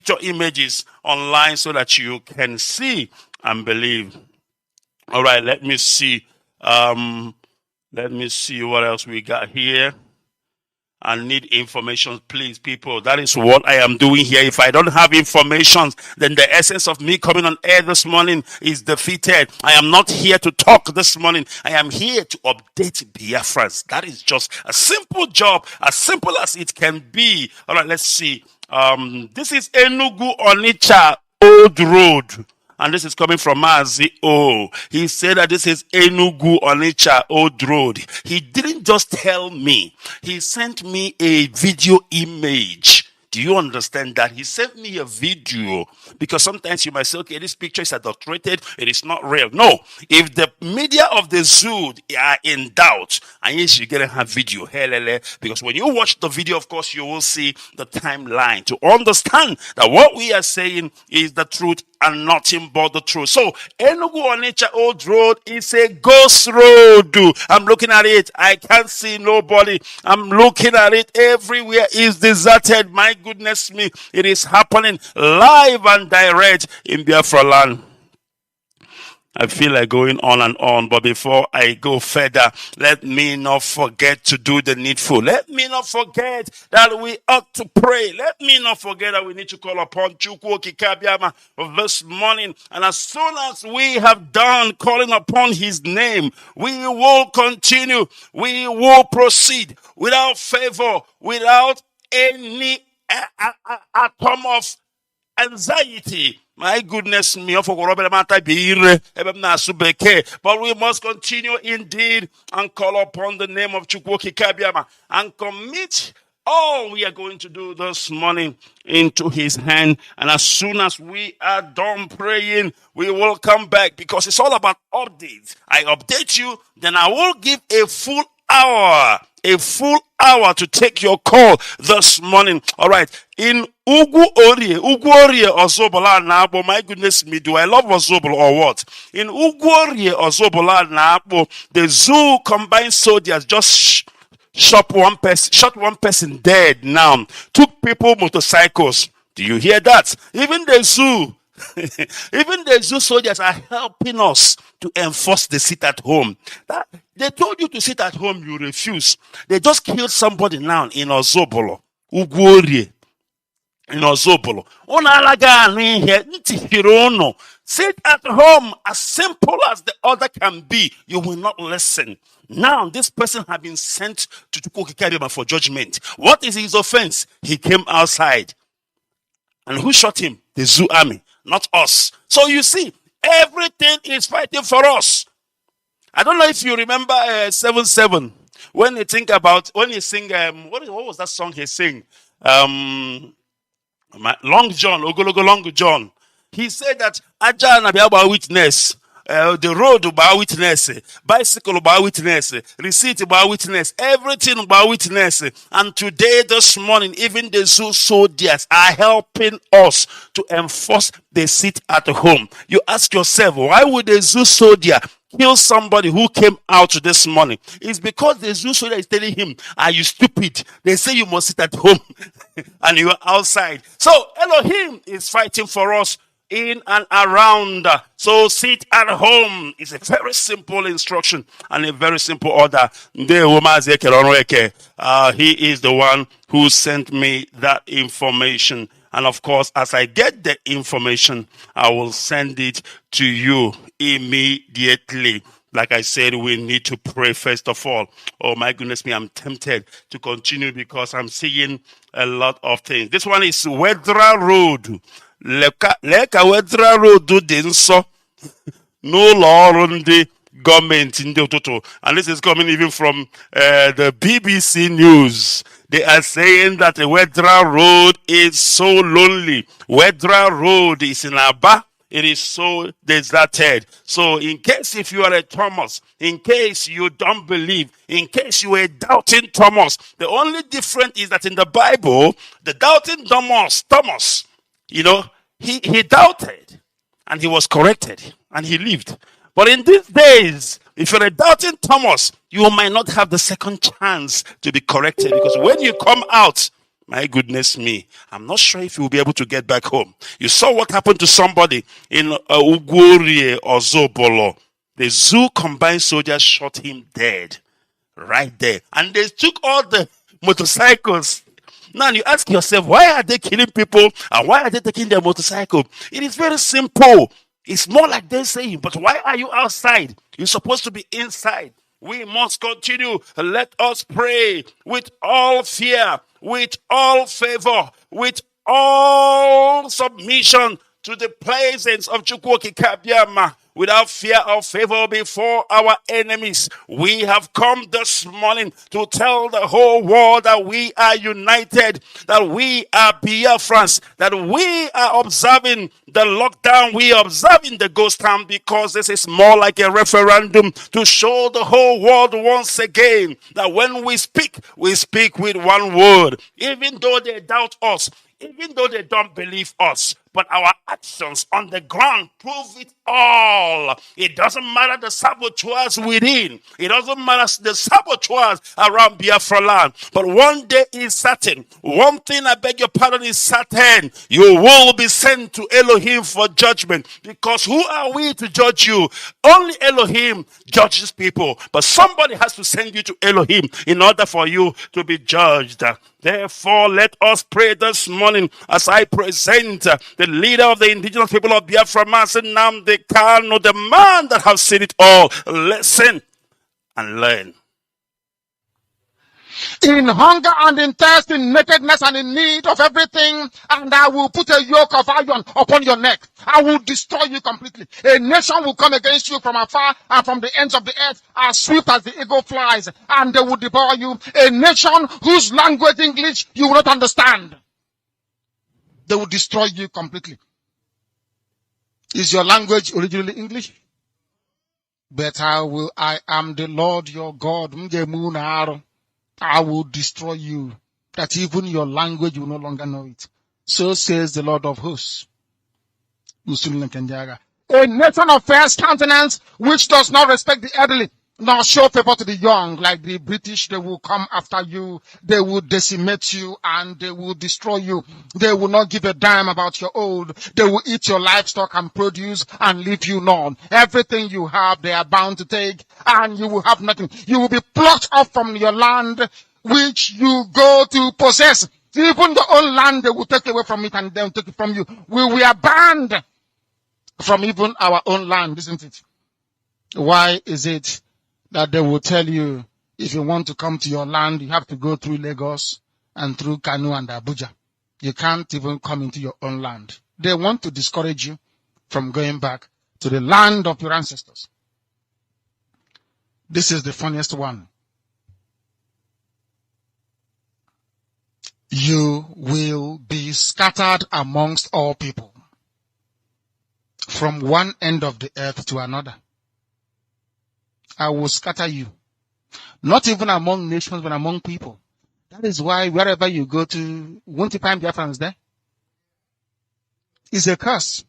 your images online so that you can see and believe. All right, let me see. Let me see what else we got here. I need information, please, people. That is what I am doing here. If I don't have information, then the essence of me coming on air this morning is defeated. I am not here to talk this morning. I am here to update Biafrans. That is just a simple job, as simple as it can be. All right, let's see. This is Enugu Onitsha Old Road. And this is coming from Mazi. Oh, he said that this is Enugu Onitsha Old Road. He didn't just tell me. He sent me a video image. Do you understand that? He sent me a video, because sometimes you might say, okay, this picture is adulterated. It is not real. No. If the media of the zoo are in doubt, and yes, you're going to have video. Because when you watch the video, of course, you will see the timeline to understand that what we are saying is the truth and nothing but the truth. So, Enugu Onitsha Old Road is a ghost road. I'm looking at it. I can't see nobody. I'm looking at it. Everywhere is deserted. My goodness me. It is happening live and direct in Biafra land. I feel like going on, but before I go further, let me not forget to do the needful. Let me not forget that we ought to pray. Let me not forget that we need to call upon Chukwu Okike this morning. And as soon as we have done calling upon his name, we will continue. We will proceed without favor, without any atom of anxiety. My goodness me, but we must continue indeed and call upon the name of Chukwu Okike and commit all we are going to do this morning into his hand. And as soon as we are done praying, we will come back, because it's all about updates. I update you, then I will give a full hour to take your call this morning. All right. In Ugu Orie Ozobola Nabo. My goodness me, do I love Ozobolo or what? In Ugu Orie Ozobola Nabo, the zoo combined soldiers just shot one person dead now. Took people motorcycles. Do you hear that? Even the zoo soldiers are helping us to enforce the sit at home. They told you to sit at home, you refuse. They just killed somebody now in Ozobolo, Ugworie, in Ozobolo. Sit at home, as simple as the other can be. You will not listen. Now, this person has been sent to Chukwu Okike for judgment. What is his offense? He came outside. And who shot him? The zoo army, not us. So you see, everything is fighting for us. I don't know if you remember 7-7. When you sing, what was that song he sang? Long John, Ogologo Long John. He said that Aja na biaba witness. The road by witness, bicycle by witness, receipt by witness, everything by witness. And today, this morning, even the zoo soldiers are helping us to enforce the sit at home. You ask yourself, why would the zoo soldier kill somebody who came out this morning? It's because the zoo soldier is telling him, are you stupid? They say you must sit at home and you are outside. So Elohim is fighting for us in and around. So sit at home. It's a very simple instruction and a very simple order. He is the one who sent me that information. And of course, as I get the information, I will send it to you immediately. Like I said, we need to pray first of all. Oh my goodness me, I'm tempted to continue because I'm seeing a lot of things. This one is Wedra Road. Leka Wedra Road dị nsọ n'ụlọ ọrụ ndị gọọmenti ndị ụtụtụ. And this is coming even from the BBC News. They are saying that the Wedra Road is so lonely. Wedra Road is in Aba. It is so deserted. So in case if you are a Thomas, in case you don't believe, in case you are doubting Thomas, the only difference is that in the Bible, the doubting Thomas, you know, he doubted and he was corrected and he lived. But in these days, if you're a doubting Thomas, you might not have the second chance to be corrected, because when you come out, My goodness me. I'm not sure if you'll be able to get back home. You saw what happened to somebody in Ugworie or Zobolo. The zoo combined soldiers shot him dead. Right there. And they took all the motorcycles. Now you ask yourself, why are they killing people and why are they taking their motorcycle? It is very simple. It's more like they're saying, but why are you outside? You're supposed to be inside. We must continue. Let us pray with all fear, with all favor, with all submission to the presence of Chukwuoki Kabiama, without fear or favor before our enemies. We have come this morning to tell the whole world that we are united, that we are Biafrans, that we are observing the lockdown, we are observing the ghost town, because this is more like a referendum to show the whole world once again that when we speak with one word, even though they doubt us, even though they don't believe us, but our actions on the ground prove it all. It doesn't matter the saboteurs within. It doesn't matter the saboteurs around Biafra land. But one day is certain. One thing, I beg your pardon, is certain. You will be sent to Elohim for judgment. Because who are we to judge you? Only Elohim judges people. But somebody has to send you to Elohim in order for you to be judged. Therefore, let us pray this morning as I present the leader of the indigenous people of Biafra, Mazi Kanu, the man that has seen it all. Listen and learn. In hunger and in thirst, in nakedness and in need of everything, and I will put a yoke of iron upon your neck. I will destroy you completely. A nation will come against you from afar and from the ends of the earth, as swift as the eagle flies, and they will devour you. A nation whose language, English, you will not understand. They will destroy you completely. Is your language originally English? But I am the Lord your God. I will destroy you, that even your language will no longer know it. So says the Lord of hosts. A nation of fair countenance, which does not respect the elderly, nor show favor to the young. Like the British, they will come after you, they will decimate you, and they will destroy you. They will not give a damn about your old. They will eat your livestock and produce and leave you none. Everything you have, they are bound to take, and you will have nothing. You will be plucked off from your land, which you go to possess. Even your own land, they will take away from it, and they will take it from you. We are banned from even our own land, isn't it? Why is it that they will tell you, if you want to come to your land, you have to go through Lagos and through Kanu and Abuja. You can't even come into your own land. They want to discourage you from going back to the land of your ancestors. This is the funniest one. You will be scattered amongst all people, from one end of the earth to another. I will scatter you. Not even among nations, but among people. That is why wherever you go to, won't you find Biafrans there? It's a curse.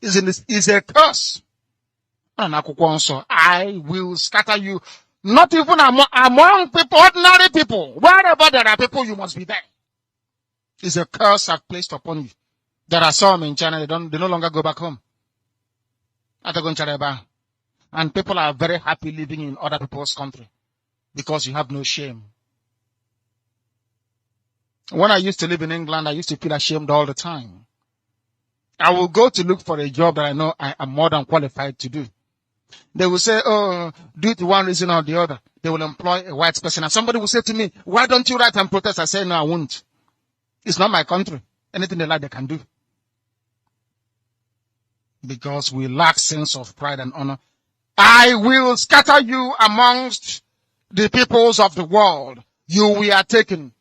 It's a curse. I will scatter you. Not even among people, ordinary people. Wherever there are people, you must be there. It's a curse I've placed upon you. There are some in China, they no longer go back home. And people are very happy living in other people's country because you have no shame. When I used to live in England, I used to feel ashamed all the time. I will go to look for a job that I know I am more than qualified to do. They will say, oh, due to one reason or the other, they will employ a white person. And somebody will say to me, why don't you write and protest? I say, no, I won't. It's not my country. Anything they like, they can do. Because we lack sense of pride and honor. I will scatter you amongst the peoples of the world. You were taken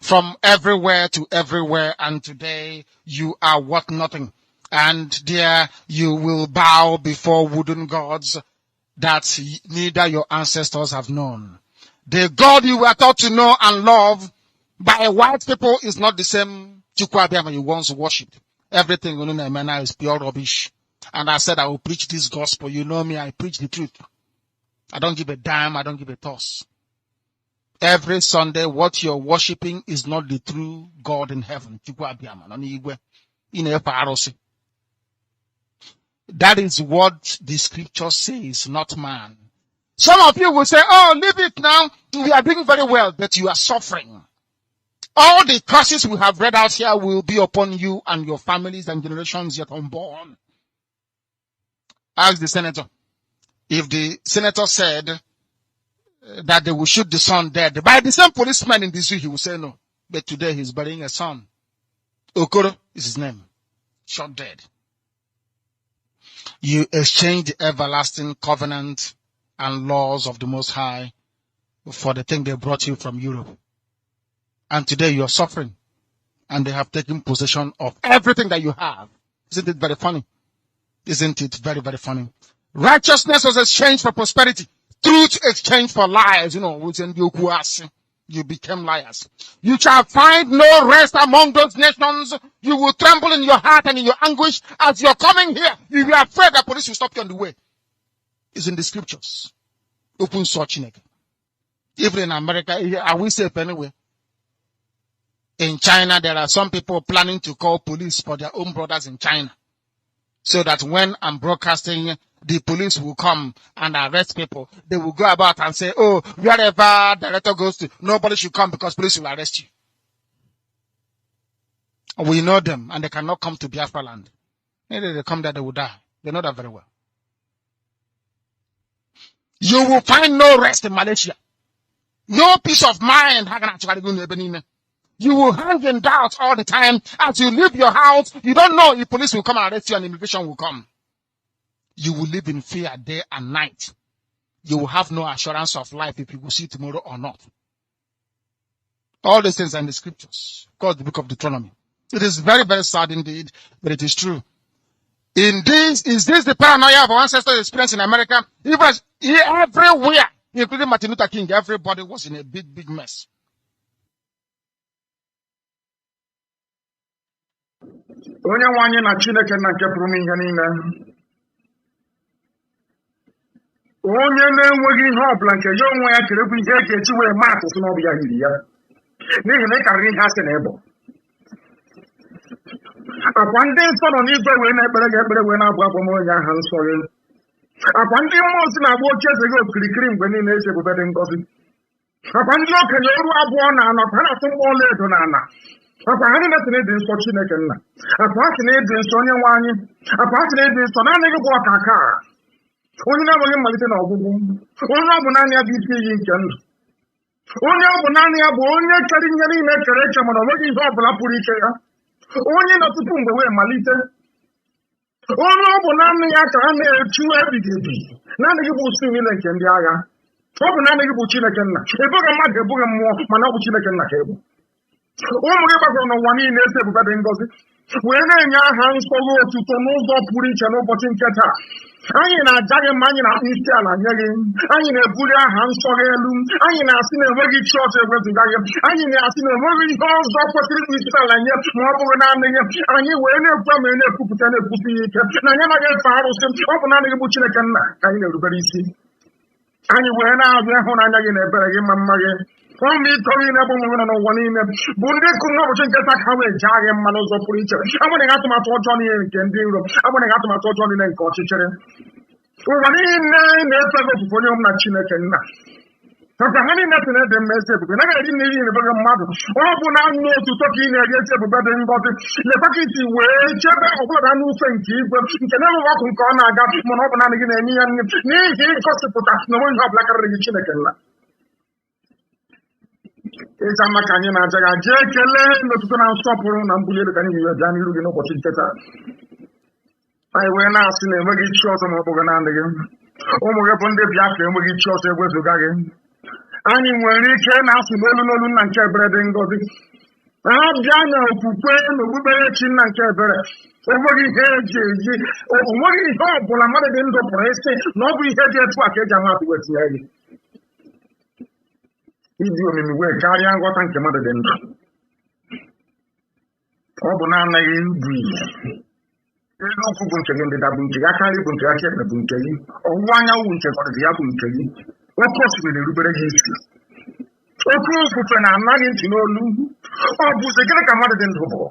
from everywhere to everywhere, and today you are worth nothing. And there you will bow before wooden gods that neither your ancestors have known. The God you were taught to know and love by white people is not the same Chukwuabiama you once worshipped. Everything is pure rubbish. And I said, I will preach this gospel. You know me, I preach the truth. I don't give a damn, I don't give a toss. Every Sunday, what you're worshiping is not the true God in heaven. That is what the scripture says, not man. Some of you will say, oh, leave it now. We are doing very well, but you are suffering. All the curses we have read out here will be upon you and your families and generations yet unborn. Ask the senator. If the senator said that they will shoot the son dead, by the same policeman in the zoo, he will say no. But today he's burying a son. Okoro is his name. Shot dead. You exchange the everlasting covenant and laws of the Most High for the thing they brought you from Europe. And today you are suffering. And they have taken possession of everything that you have. Isn't it very funny? Isn't it very, very funny? Righteousness was exchanged for prosperity. Truth exchanged for lies. You became liars. You shall find no rest among those nations. You will tremble in your heart and in your anguish as you're coming here. You are afraid that police will stop you on the way. It's in the scriptures. Open search. Even in America, are we safe anyway? In China, there are some people planning to call police for their own brothers in China. So that when I'm broadcasting, the police will come and arrest people. They will go about and say, oh, wherever director goes to, nobody should come because police will arrest you. We know them and they cannot come to Biafra land. Maybe they come there, they will die. They know that very well. You will find no rest in Malaysia. No peace of mind. You will hang in doubt all the time. As you leave your house, you don't know if police will come and arrest you and immigration will come. You will live in fear day and night. You will have no assurance of life if you will see tomorrow or not. All these things are in the scriptures. Called the book of Deuteronomy. It is very, very sad indeed, but it is true. Is this the paranoia of our ancestors experienced in America? It was everywhere, including Martin Luther King. Everybody was in a big, big mess. Onye nwanyị na Chineke na nke pụrụ ihe niile. Onye na-enweghị ihe ọbụla nke ya onwe ya kere bụ ihe eji eji wee maa atụ n'ọbụ ya yiri ya. N'ihi na ị karịrị ihe asị na ịbụ. Akwa ndị nsọ nọ n'igwe wee na-ekpere gị ekpere wee na-abụ abụ onye aha nsọ gị. Akwa ndị mmụọ si na-agba oche eze gị okirikiri mgbe niile eze ebube dị ngọzi. Akwa ndị okenye ọrụ abụọ na anọ ka ha na-atụ mkpọ ọla edo na ana. Akwa ha niile sị na ịdị nsọ Chineke nna. Akwa ha sị na ịdị nsọ onye nwe anyị. Akwa ha sị na ịdị nsọ naanị gị bụ ọkaka. Onye na-enweghị mmalite na ọgwụgwụ. Onye ọ bụ naanị ya bụ isi iyi nke ndụ. Onye ọ bụ naanị ya bụ onye kere ihe niile kere eche mana ọ nweghị ihe ọ bụla pụrụ ike ya. Onye nọ tupu mgbe wee malite. Onye ọ bụ naanị ya ka ha na-echu ebighị ebi. Naanị gị bụ usu niile nke ndị agha. Ọ bụ naanị gị bụ Chineke nna. Ebughị mmadụ ebughị mmụọ mana ọ bụ Chineke nna ka ebu. Ụmụ gị gbagoro n'ụwa niile ezi ebube dị ngọzi wee na-enye aha nsọ gị otuto n'ụzọ pụrụ iche n'ụbọchị nke taa. Anyị na-aja gị mma, anyị na-akpụ isi ala nye gị, anyị na-ebuli aha nsọ gị elu, anyị na-asị na enweghị chi ọzọ ewezuga gị, anyị na-asị na enweghị ihe ọzọ kwesịrị ịkpụ isi ala nye ma ọ bụghị naanị gị. Anyị wee na-ekwu ma na-ekwupụta na-ekwusi ya ike na anyị anaghị efe arụsị, ọ bụ naanị gị bụ Chineke nna ka anyị na-erubere isi. Anyị wee na-abịa ịhụnanya gị na ebere gị ma mma gị. Ụmụ iko niile bụ ụmụ n'ụwa niile bụ ndị kụrụ n'ụbọchị nke taa ka ha wee jaa gị mma n'ụzọ pụrụ iche. Agbanyeghị atụmatụ ọjọọ niile nke ndị iro, agbanyeghị atụmatụ ọjọọ niile nke ọchịchịrị. Ụwa niile na-efe gị ofufe onye ọbụla Chineke nna. Maka ha niile sị na-ede mma ezi ebube, naghị eri nri ihe na-ebere mmadụ. Ọ bụ na anụ otuto ka ị na-eri ezi ebube dị ngọzi. Lekwa ka isi wee chebe ọbụlada n'ufe nke igwe nke na-enweghị ọkụ nke ọ na-aga mana ọ bụ naanị gị na-enye ya nri n'ihi ịgosipụta na onweghị ihe ọbụla karịrị gị Chineke nna. Ịza maka anyị na-aja gị aja ekele n'otuto na nsọpụrụ na mbuli elu ka anyị ga bịa n'iru gị n'ụbọchị nke taa. Anyị wee na-asị na enweghị chi ọzọ ma ọ bụghị naanị gị. Ụmụ gị bụ ndị Biafra enweghị chi ọzọ ewezuga gị. Anyị nwere ike na-asụ n'olu n'olu nna nke ebere dị ngọzi. Ha bịa na okwukwe na okpukperechi nna nke ebere. Onweghị ihe eji eji, onweghị ihe ọ bụla mmadụ dị ndụ pụrụ isi na ọ bụ ihe dị etu a ka eji amatụ wetinye gị. Ịdị omimi wee karịa nghọta nke mmadụ dị ndụ. Ọ bụ na-anaghị bụ ihe. Elu ukwu bụ nke gị, ndịda bụ nke gị, aka nri bụ nke gị, aka ekpe bụ nke gị, ọwụwa anyanwụ nke ọdịda ya bụ nke gị. Oke osimiri na-erubere gị isi. oke ofufe na-anaghị ntị n'olu. Ọ bụzi gịnị ka mmadụ dị ndụ bụ?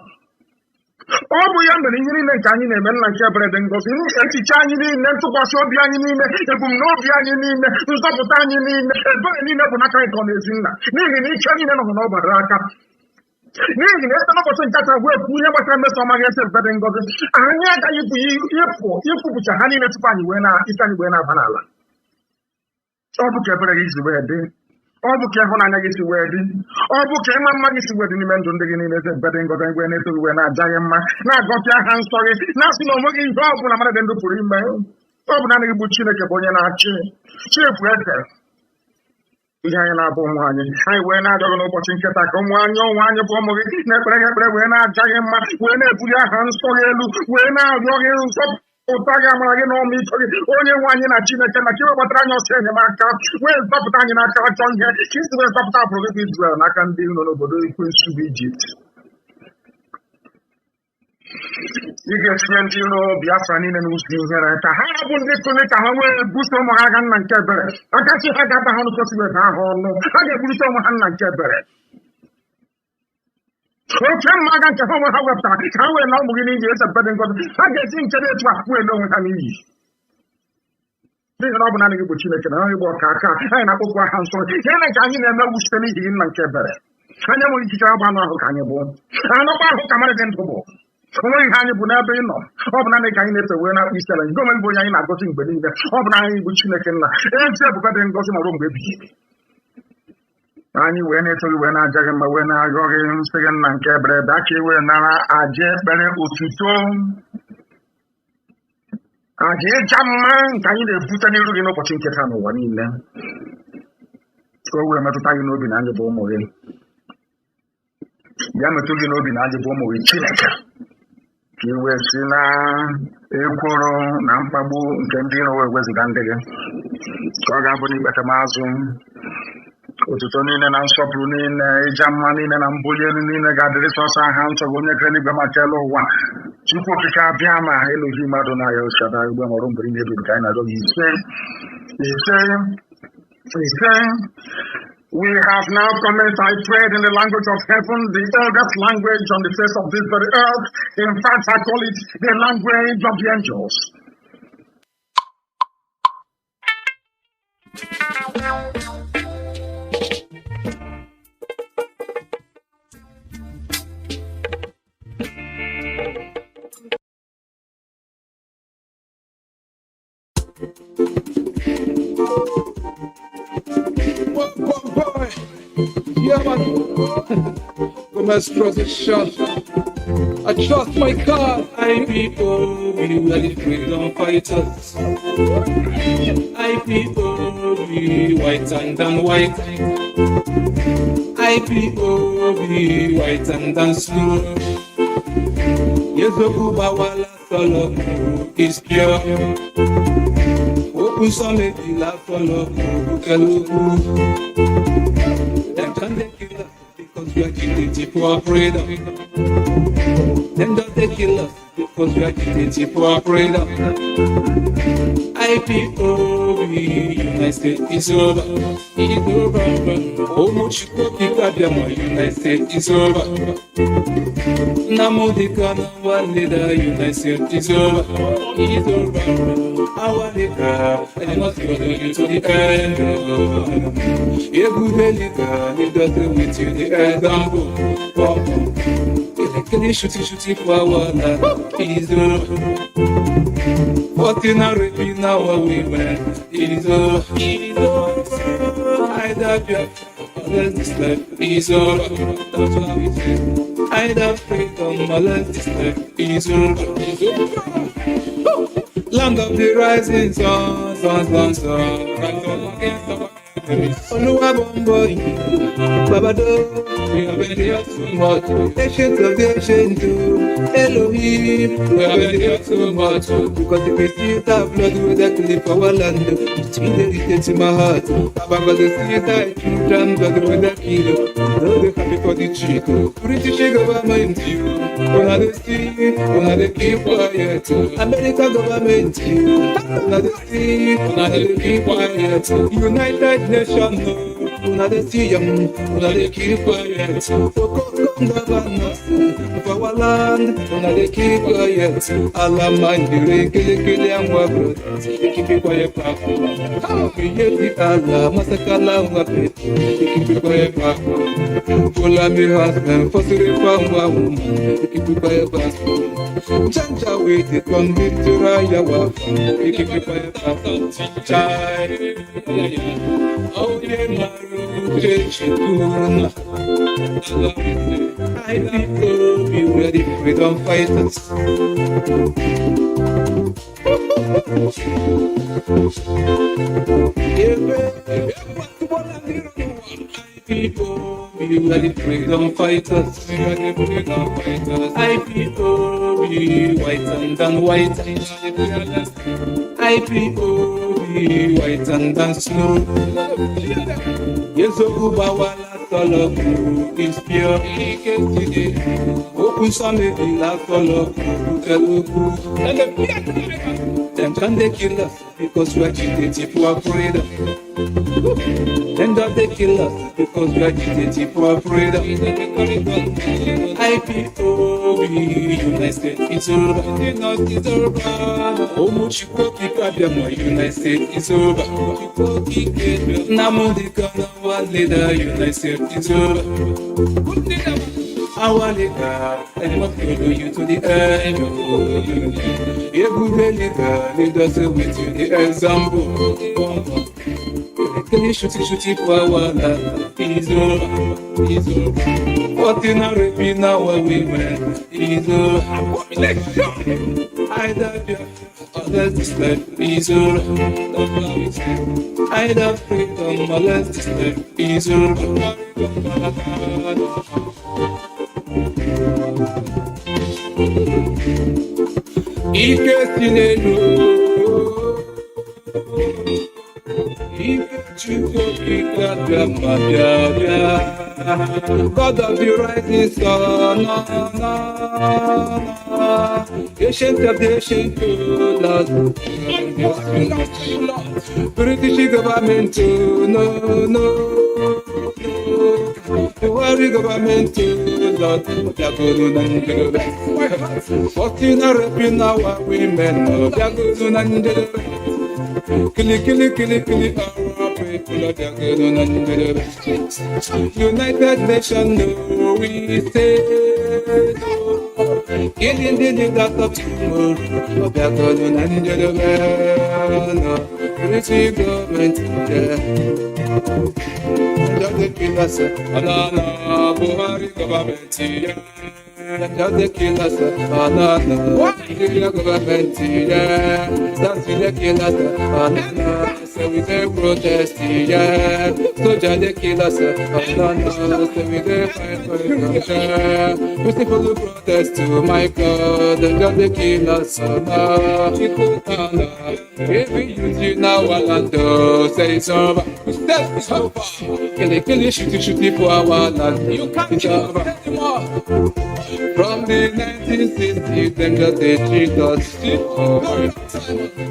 Ọ bụ ya mere ihe niile nke anyị na-eme nna nke ebere dị ngọzi, echiche anyị niile, ntụkwasị obi anyị niile, ebumnobi anyị niile, nzọpụta anyị niile, ebere niile bụ n'aka nke ọ na-ezi nna, n'ihi na ike niile nọ n'ọgbara aka. N'ihi na ese n'ụbọchị nkata wee kwuo ihe gbasara mmeso ọma gị ese ebere dị ngọzi, anyị agaghị ịpụpụcha ha niile tupu anyị isi anyị wee na-aba n'ala. Ọ bụ ka ebere gị si wee dị, ọ bụ ka ịhụnanya gị si wee dị, ọ bụ ka ịma mma gị si wee dị n'ime ndụ ndị gị niile eze ebere dị ngọzi wee na-eto gị wee na-aja gị mma, na-agọpịa aha nsọ gị, na-asị na onweghị ihe ọ bụla mmadụ dị ndụ pụrụ ime. Ọ bụ naanị gị bụ Chineke bụ onye na-achị, chifu eze ihe anyị na-abụ ụmụ anyị wee na-arịọ gị n'ụbọchị nketa ka ụmụ anyị bụ ụmụ gị na-ekpere gị ekpere wee na-aja gị mma, wee na-ebuli aha nsọ gị elu, wee na-arịọ gị nzọpụta gị, amara gị na ọmịiko gị, onye nwe anyị na Chineke, na ka iwegbatara anyị ọsọ enyemaka, wee zọpụta anyị n'aka ajọ ihe, ka isi wee zọpụta agbụrụ gị bụ Izrel n'aka ndị nọ n'obodo ekwensu bụ Ijipt. Ị ga-etinye ndị iro Biafra niile n'ụzọ ihere ka ha bụ ndị kụzi ka ha wee buso ụmụ ha agha nna nke ebere. Akasị ha ga-aba ha n'ụkwụsị ha ahụ ọnụ, ha ga-eburite ụmụ ha nna nke ebere. Oke mma agha nke ha onwe ha wepụtara ka ha wee na ụmụ gị n'iyi eze ebere dị ngọzi, ha ga-esi nke dị etu a wee na onwe ha n'iyi. N'ihi na ọ bụ naanị gị bụ Chineke na naanị gị bụ ọka aka anyị na-akpọkwu aha nsọ ihe na nke anyị na-emewu site n'ihi gị nna nke ebere. Anya nwere ikike agba anụ ahụ ka anyị bụ, anụkwa ahụ ka mmadụ dị ndụ bụ. Onweghị ihe anyị bụ n'ebe ị nọ, ọ bụ naanị ka anyị na-efe wee na-akpụ isi ala, nke onwe bụ onye anyị na-agọzi mgbe niile, ọ bụ naanị bụ Chineke nna, ezi ebube dị ngọzi nọrọ mgbe ebighị ebi. Anyị wee na-eto gị wee na-aja gị mma, wee na-arịọ gị nsị gị nna nke ebere bịa ka ị wee nara aja ekpere otuto, aja ịja mma nke anyị na-ebute n'iru gị n'ụbọchị nketa n'ụwa niile, ka o wee metụta gị n'obi na anyị bụ ụmụ gị. Ya metụ gị n'obi na anyị bụ ụmụ gị Chineke, ka ị wee si na ekworo na mkpagbu nke ndị iro wee weziga ndị gị, ka ọ ga-abụ n'ikpete mazụ otuto niile na nsọpụrụ niile, ịja mma niile na mbuli elu niile ga-adịrị sọsọ aha nsọ gị onye kere n'igwe maka elu ụwa. Chukwu okike abịa ma elughị mmadụ na ya ụchada igbe mọrọ mgbe ihe ebibi ka anyị na-arịọ gị ise. We have now commenced, I prayed in the language of heaven, the eldest language on the face of this very earth. In fact, I call it the language of the angels. Yeah, man. Gomez position. I trust my God. Ipob, we are the freedom fighters. Ipob, white and white. Ipob, white and slow. Yezoku bawala solo is pure. Open some la solo keluku. Them don't they kill us because we are guilty for our freedom. Them don't they kill us because we are guilty for our freedom. Ipob, United States is over. It's over. Oh, much United States is over. Namudi Kanu, leader, United States is over. It's over. Our leader, I must go to the end. A good leader, he doesn't with you the end. Shooty for our life. It's over. 14 already now our women. It's over. It's over. I love you. This life is over. That's what we say. I love freedom. This life is over. Land of the rising sun, rise up against our enemies. Oluwa Bomboy, Babado, we have been here too much. Ancient of the ancient, Elohim, we have been here too much. Because if we see that blood, we will clip our land. It's been dedicated to my heart. About the see that children, blood with the kilo. No, they happy for the Chico. British government, you. Una the see, una the keep quiet. American government, you. Una the see, una the keep quiet. United Nations, Una de Siam, una de keep quiet. So come governors of our land, una de keep quiet. Allah man, you kill and work. Keep it quiet, Papa. How be yet Allah, Masakala, keep it quiet, Papa. Pull up your husband, for the farm, keep it quiet, Papa. Janja with the convict to Rayawa, keep it quiet, Papa. Child, oh, yeah, I people be ready, freedom fighters. People be ready, freedom fighters. I people be white and white. I people be white and snow. Yes, Obawala Tolo is pure. Open Sunday, La Tolo, Telugu. Then can they kill us because we are agitated for our freedom? Then don't they kill us because we are agitated for our freedom? IPOB, United States, it's over. It's over. Oh, much United States, it's over. Namudi Kanu, leader, United States, it's over. Our leader, I must follow you to the end. A good leader us with you the example. Can you shoot for our land? It's over. What in a rapid now where we went? It's over. Either unless this life is over. Either freedom unless this life is over. Ike sinenu, Ike chuko ika gamabia. God of the rising sun, ancient of the ancient Lord. British government, no. The world government, Lord, Fortune raping our women, kill, our people, United Nations, no, we say, killing the leaders of tomorrow, British government, just the killers, Anana, Buhari government, just the killers, Anana, Nigeria government, that's the killers, Anana, so we dey protest, so just the killers, Anana, so we dey fight for the we still protest to my God, just the killers, Anana, every youth now want to say it's over, it's over. Kill, shoot for our land. You can't kill anymore. From the 1960s, them just they treat us.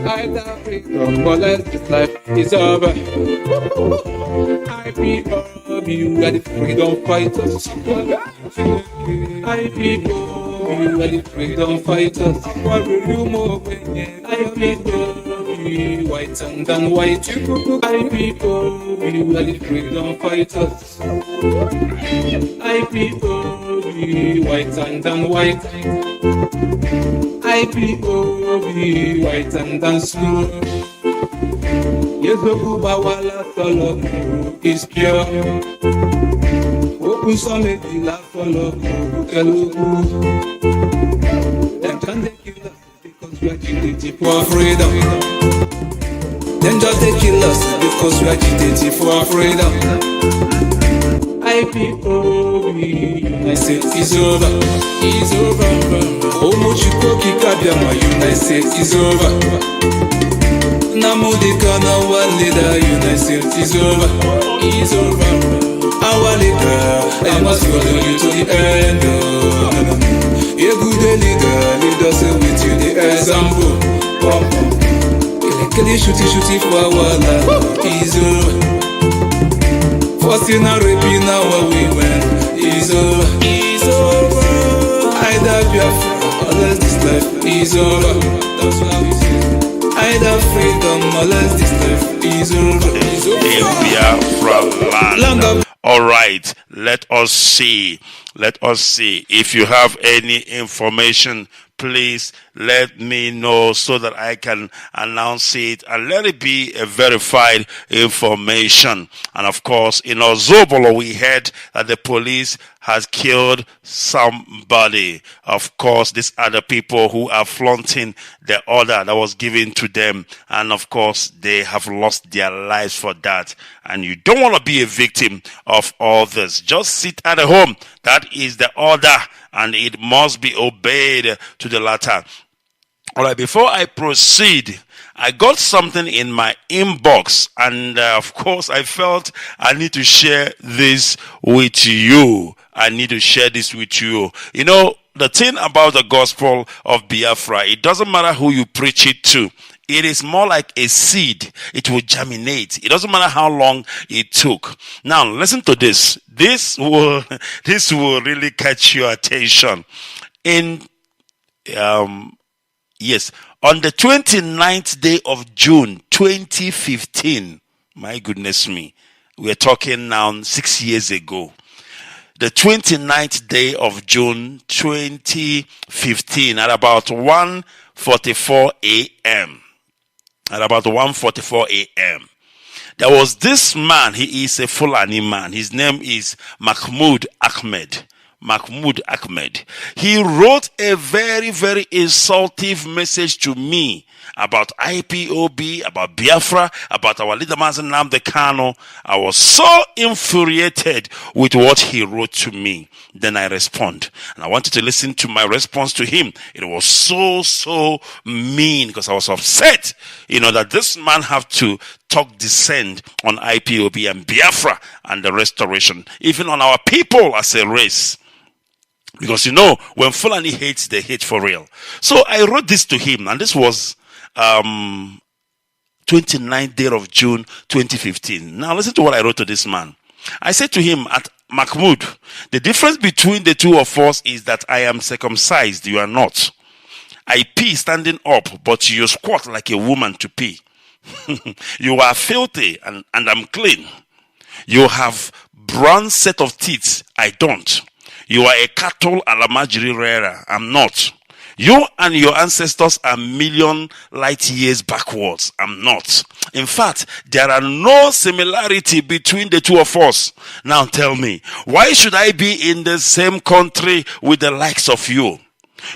Either freedom or less, this life is over. IPOB, you are the freedom fighters. IPOB, you are the freedom fighters. What will you move when IPOB, white and white. IPOB, you are the freedom fighters. IPOB, white and white. IPOB, white and slow. Yes, the Kubawala Tolo is pure. Open Sunday, La Tolo, Telugu. Then can they kill us because we are agitated for freedom? Then just they kill us because we are agitated for freedom. IPOB, United States is over, is over. Omochikoki Kabiama, United States is over. Namudi Kanu, our leader, United States is over, is over. Our leader, I must follow you to the end. A good leader, lead us with you the example. Kill, shoot for our land, is over. Forcing and raping our women is over, is over. Either Biafra or else this life is over. That's what we say. Either freedom or else this life is over. Is over. In Biafra land. All right, let us see. Let us see. If you have any information, please let me know so that I can announce it and let it be a verified information. And of course, in Ozobolo, we heard that the police has killed somebody. Of course, these are the people who are flaunting the order that was given to them. And of course, they have lost their lives for that. And you don't want to be a victim of all this. Just sit at home. That is the order, and it must be obeyed to the latter. All right, before I proceed, I got something in my inbox, and of course, I felt I need to share this with you. I need to share this with you. You know, the thing about the gospel of Biafra, it doesn't matter who you preach it to. It is more like a seed. It will germinate. It doesn't matter how long it took. Now, listen to this. This will really catch your attention. On the 29th day of June, 2015, my goodness me, we are talking now 6 years ago. The 29th day of June, 2015, at about 1:44 a.m., at about 1:44 a.m., there was this man. He is a Fulani man. His name is Mahmoud Ahmed. He wrote a very, very insultive message to me about IPOB, about Biafra, about our leader Mazi Kanu. I was so infuriated with what he wrote to me. Then I respond. And I wanted to listen to my response to him. It was so mean because I was upset, that this man have to talk dissent on IPOB and Biafra and the restoration, even on our people as a race. Because when Fulani hates, they hate for real. So I wrote this to him, and this was 29th day of June 2015. Now listen to what I wrote to this man. I said to him, at Mahmoud, the difference between the two of us is that I am circumcised, you are not. I pee standing up, but you squat like a woman to pee. You are filthy and I'm clean. You have brown set of teeth, I don't. You are a cattle alamajiri rearer, I'm not. You and your ancestors are million light years backwards, I'm not. In fact, there are no similarity between the two of us. Now tell me, why should I be in the same country with the likes of you?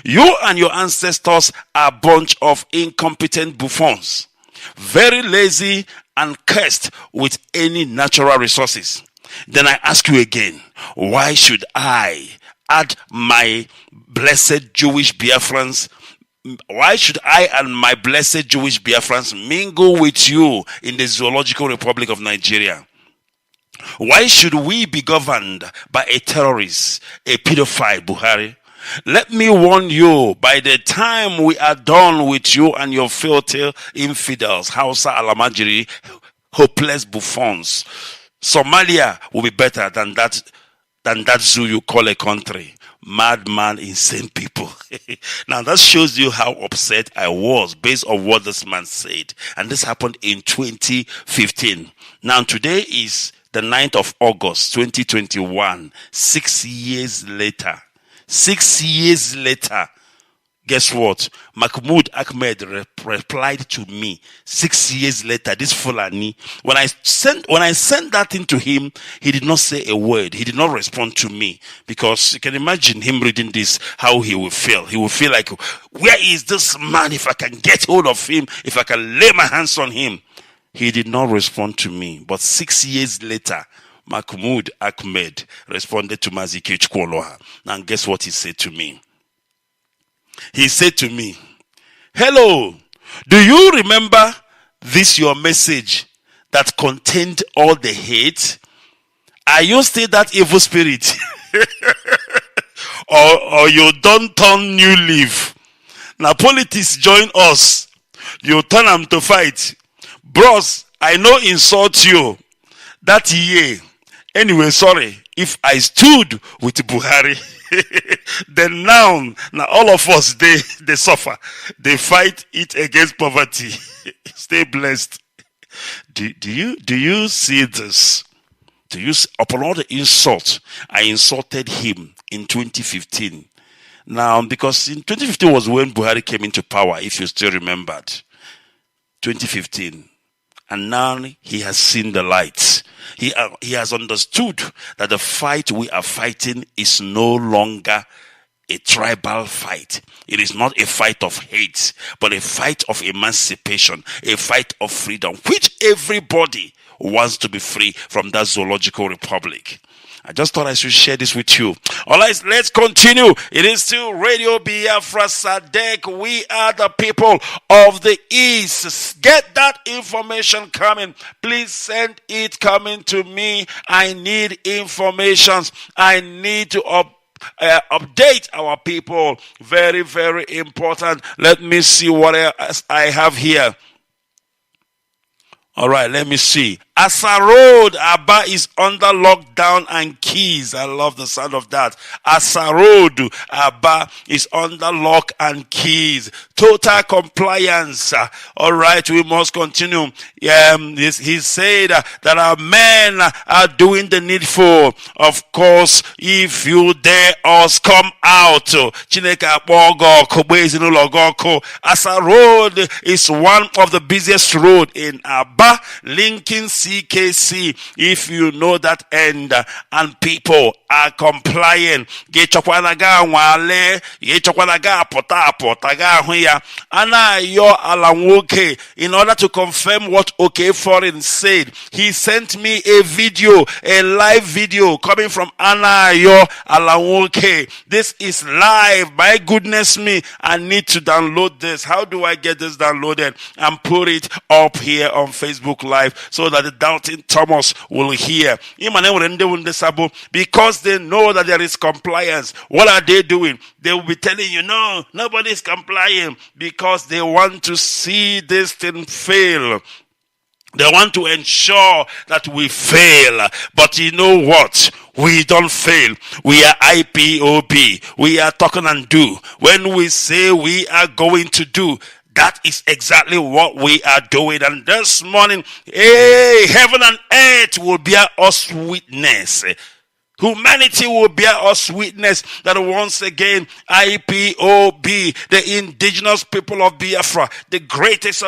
You and your ancestors are a bunch of incompetent buffoons, very lazy and cursed with any natural resources. Then I ask you again, why should I add my blessed Jewish Biafrans? Why should I and my blessed Jewish Biafrans mingle with you in the Zoological Republic of Nigeria? Why should we be governed by a terrorist, a pedophile, Buhari? Let me warn you, by the time we are done with you and your filthy infidels, Hausa Alamajiri, hopeless buffoons, Somalia will be better than that zoo you call a country. Madman, insane people. Now that shows you how upset I was based on what this man said. And this happened in 2015. Now today is the 9th of August, 2021. 6 years later. 6 years later. Guess what? Mahmoud Ahmed replied to me 6 years later. This Fulani, when I sent that thing to him, he did not say a word. He did not respond to me, because you can imagine him reading this, how he will feel. He will feel like, where is this man? If I can get hold of him, if I can lay my hands on him. He did not respond to me. But 6 years later, Mahmoud Ahmed responded to Mazi Kechkwoloha. And guess what he said to me? He said to me, hello, do you remember this your message that contained all the hate? Are you still that evil spirit? or you don't turn new leaf? Now politics join us. You turn them to fight. Bros, I know insult you. That year, Anyway, sorry. If I stood with Buhari, then now all of us, they suffer. They fight it against poverty. Stay blessed. Do you see this? Upon all the insult, I insulted him in 2015. Now, because in 2015 was when Buhari came into power, if you still remembered. 2015. And now he has seen the light. He has understood that the fight we are fighting is no longer a tribal fight. It is not a fight of hate, but a fight of emancipation, a fight of freedom, which everybody wants to be free from that zoological republic. I just thought I should share this with you. All right, let's continue. It is still Radio Biafra Sadek. We are the people of the East. Get that information coming. Please send it coming to me. I need information. I need to update our people. Very, very important. Let me see what else I have here. All right, let me see. Asa Road, Aba is under lockdown and keys. I love the sound of that. Asa Road, Aba is under lock and keys. Total compliance. All right, we must continue. He said that our men are doing the needful. Of course, if you dare us, come out. Asa Road is one of the busiest roads in Aba, linking CKC. If you know that end and people are complying, in order to confirm what OK Foreign said, he sent me a live video coming from Anayo Alawoke. This is live. My goodness me, I need to download this. How do I get this downloaded and put it up here on Facebook Live so that the doubting Thomas will hear? Because they know that there is compliance. What are they doing? They will be telling you, no, nobody is complying, because they want to see this thing fail. They want to ensure that we fail. But you know what? We don't fail. We are IPOB. We are talking and do. When we say we are going to do, that is exactly what we are doing. And this morning, heaven and earth will bear us witness. Humanity will bear us witness that once again, IPOB, the indigenous people of Biafra, the greatest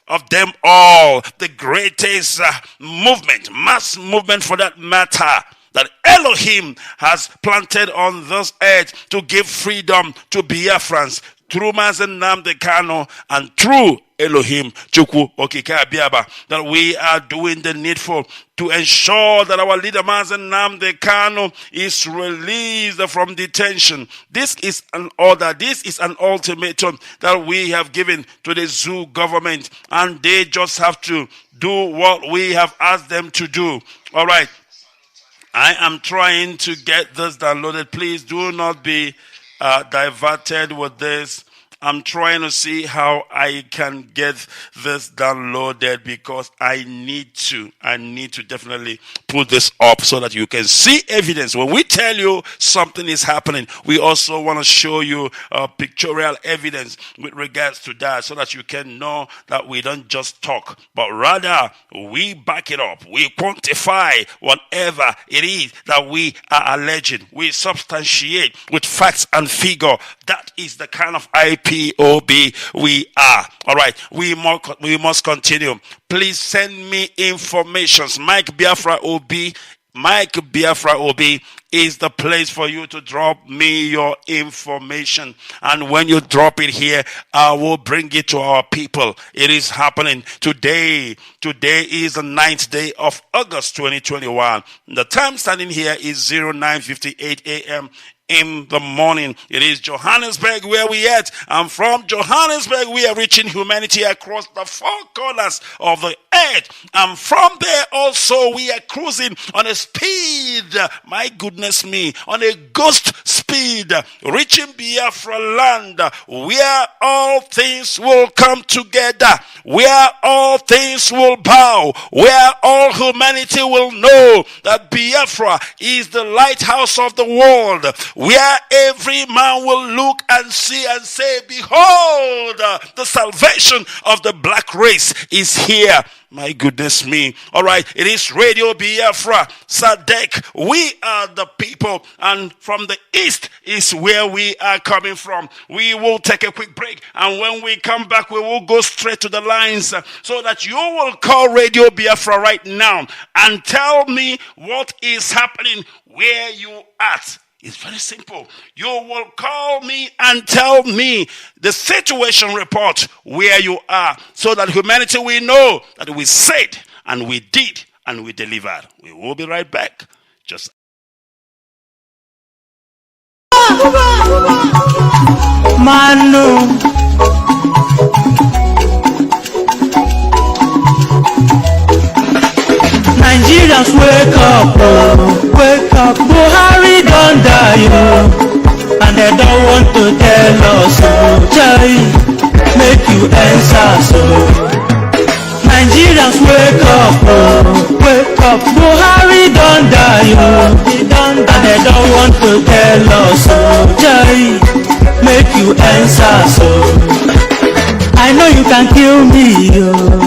of them all, the greatest movement, mass movement for that matter, that Elohim has planted on this earth to give freedom to Biafrans, through Mazi NNAMDI'S Kanu and through Elohim Chukwu Okike Abiaba, that we are doing the needful to ensure that our leader Mazi NNAMDI'S Kanu is released from detention. This is an order. This is an ultimatum that we have given to the zoo government, and they just have to do what we have asked them to do. All right. I am trying to get this downloaded. Please do not be diverted with this. I'm trying to see how I can get this downloaded, because I need to definitely put this up so that you can see evidence. When we tell you something is happening, we also want to show you pictorial evidence with regards to that, so that you can know that we don't just talk, but rather we back it up. We quantify whatever it is that we are alleging. We substantiate with facts and figure. That is the kind of IPOB we are. All right, we must continue. Please send me informations. Mike Biafra OB is the place for you to drop me your information. And when you drop it here, I will bring it to our people. It is happening today. Today is the 9th day of August 2021. The time standing here is 09:58 a.m. in the morning. It is Johannesburg where we at. And from Johannesburg, we are reaching humanity across the four corners of the earth. And from there also, we are cruising on a speed, my goodness me, on a ghost speed, reaching Biafra land, where all things will come together, where all things will bow, where all humanity will know that Biafra is the lighthouse of the world, where every man will look and see and say, behold, the salvation of the black race is here. My goodness me. All right. It is Radio Biafra, Sadek. We are the people. And from the east is where we are coming from. We will take a quick break. And when we come back, we will go straight to the lines so that you will call Radio Biafra right now and tell me what is happening where you at. It's very simple. You will call me and tell me the situation report where you are so that humanity will know that we said and we did and we delivered. We will be right back. Just Manu. Nigerians wake up, oh, wake up. Buhari don't die, oh, and they don't want to tell us, oh, Jai, make you answer, so. Nigerians wake up, oh, wake up. Buhari don't die, oh, and they don't want to tell us, oh, Jai, make you answer, so. I know you can kill me, oh,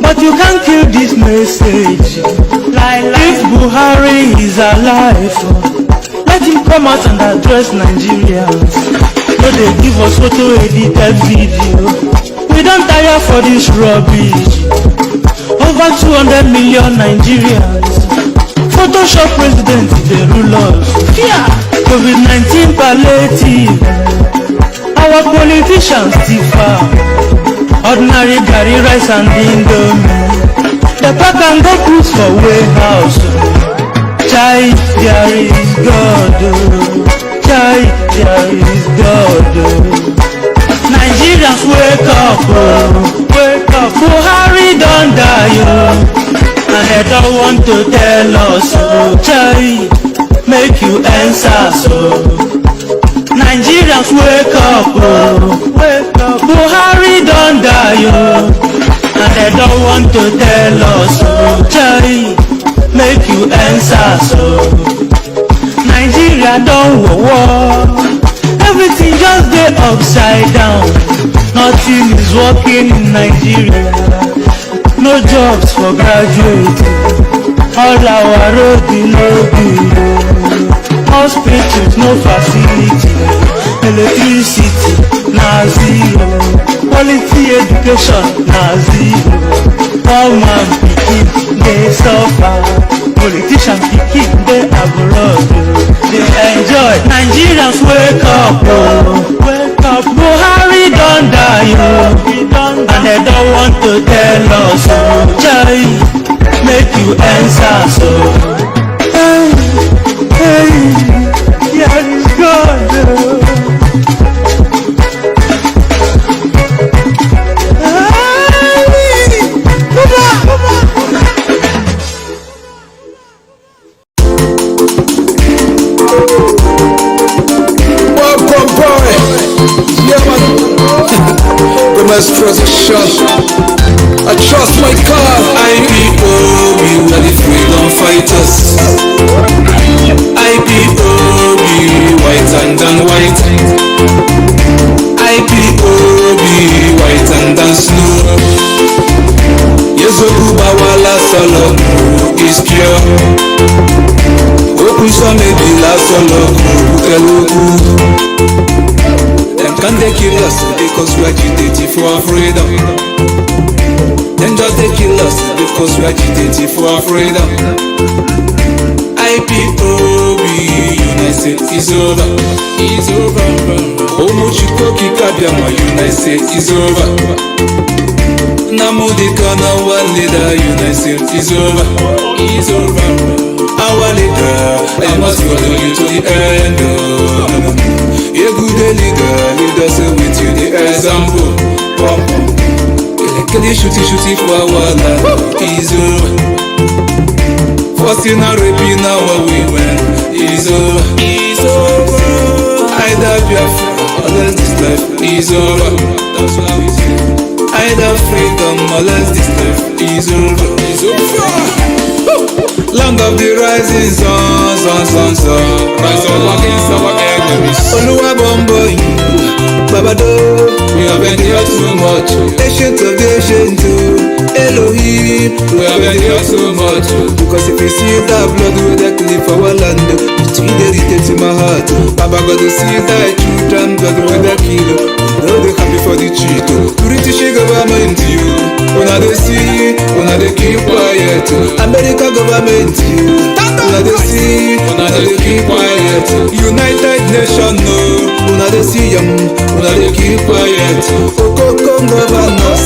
but you can't kill this message. If Buhari is alive, let him come out and address Nigerians. No, they give us photo edited video. We don't tire for this rubbish. Over 200 million Nigerians. Photoshop president, they rule us. Yeah. COVID-19 palliative. Our politicians differ. Ordinary gari rice and indomie. The pack and go cruise for warehouse. Chai, there is God. Chai, there is God. Nigerians wake up, oh, wake up. Buhari don't die, oh, and they don't want to tell us, oh, Chai, make you answer, so. Nigerians wake up, oh, wake up. Buhari don't die, oh, and they don't want to tell us, oh, Chai, make you answer, so. Nigeria don't war, everything just get upside down. Nothing is working in Nigeria, no jobs for graduates. All our roads no good, hospitals no facility, electricity na zero, quality education na zero. Poor man pikin dey suffer, politician pikin dey abroad, they enjoy. Nigerians wake up, oh, wake up. Buhari don die, oh, and they don't want to tell us, oh, Chai, make you answer, so. Hey, hey, here is God, oh. I trust my God. Ipob, we are the freedom fighters. Ipob, white and white. Ipob, white and snow. Yezokuba wala solo is pure. Okusa maybe la solo kuteluku. Them can they kill us because we are agitating for our freedom. Then just they kill us because we are agitating for our freedom. Ipob, United is over. Is over. Omochikoki Kabiama, United is over. Namudi Kanu, our leader, United States is over. Is over. Our leader, I must follow you to the end. A good leader, lead us with you the example. Kelly shooty for our land is over. First in a raping now we win is over. Is over. Either Biafra or less this life is over. That's why we say either freedom or less this life is over. Is over. Land of the rising sun. Rise up against our enemies. Oluwa bombo Babado, we have been here too much. Ancient of the ancient Elohim, we have been here too much. Because if you see that blood with that cliff our land, it's irritated to my heart. Baba got to see that children blood with that kilo. Know they happy for the cheat. British government you, when they see, when they keep quiet. American government you, when they see, when they keep quiet. United Nations no, when they see them, when they keep quiet. Okokong governors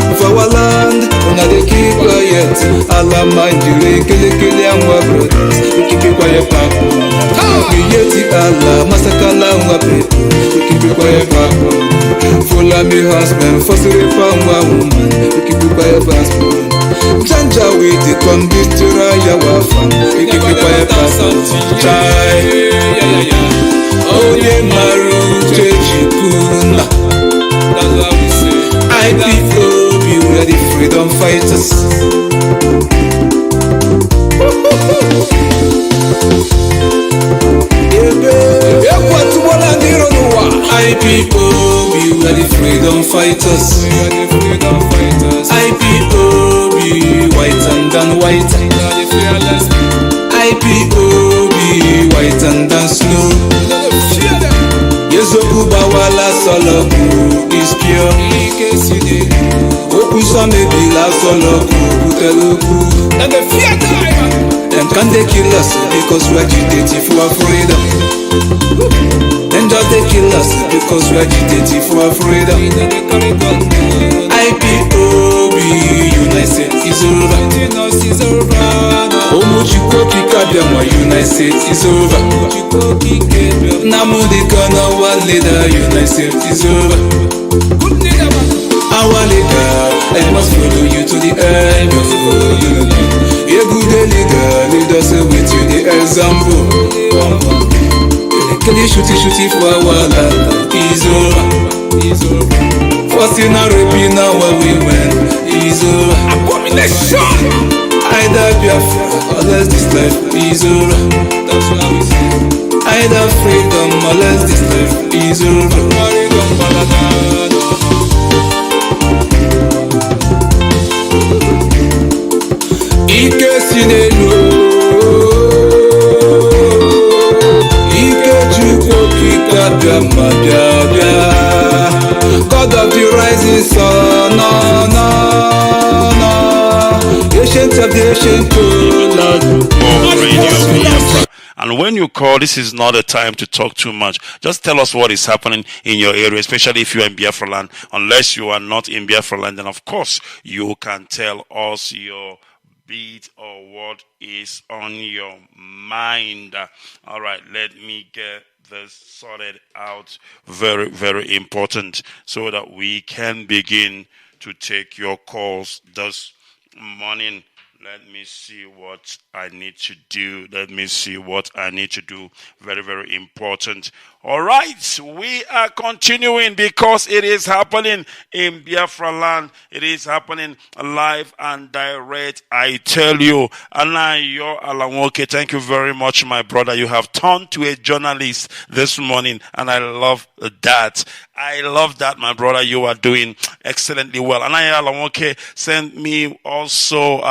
of our land, when they keep quiet. Allah mind you, kill and our brothers, we keep it quiet, Papa. We yet Allah, Masakala and our people, we keep it quiet, Papa. Follow me husband, first reform woman, we keep it quiet, Papa. Janja with the convict to our fan, we keep it quiet, Papa. Oh, yeah, Maru, Chechikuna. That's what we say. Ipob, we are the freedom fighters. Ipob, we are the freedom fighters. Ipob, white and white. Ipob, white and snow. Yezoku bawala soloku is pure. Oku some be la soloku buteluku. And the fear time. Them can they kill us because we are agitating for our freedom. Then just they kill us because we are agitating for our freedom. Ipob, United is over. Omuchikoki kabiama, United States is over. Namudi Kanu, our leader, United States is over. Our leader, I must follow you to the end. A good leader, lead us with you the example. Kelly shooty for our land is over. First in a raping now we win is over. Abomination. Either Biafra or less this life is over. That's why we say either freedom or less this life is over. Ike sinelo, Ike chukwu kika biama biabia. God of the rising sun, Ancient of the ancient Biafra. And when you call, this is not a time to talk too much. Just tell us what is happening in your area, especially if you are in Biafra land. Unless you are not in Biafra land, then of course you can tell us your beat or what is on your mind. All right, let me get this sorted out. Very, very important, so that we can begin to take your calls this morning. Let me see what I need to do. Very, very important. All right, we are continuing because it is happening in Biafra land. It is happening live and direct, I tell you. Anayo Alawoke, thank you very much, my brother. You have turned to a journalist this morning, and I love that. My brother. You are doing excellently well. Anayo Alawoke sent me also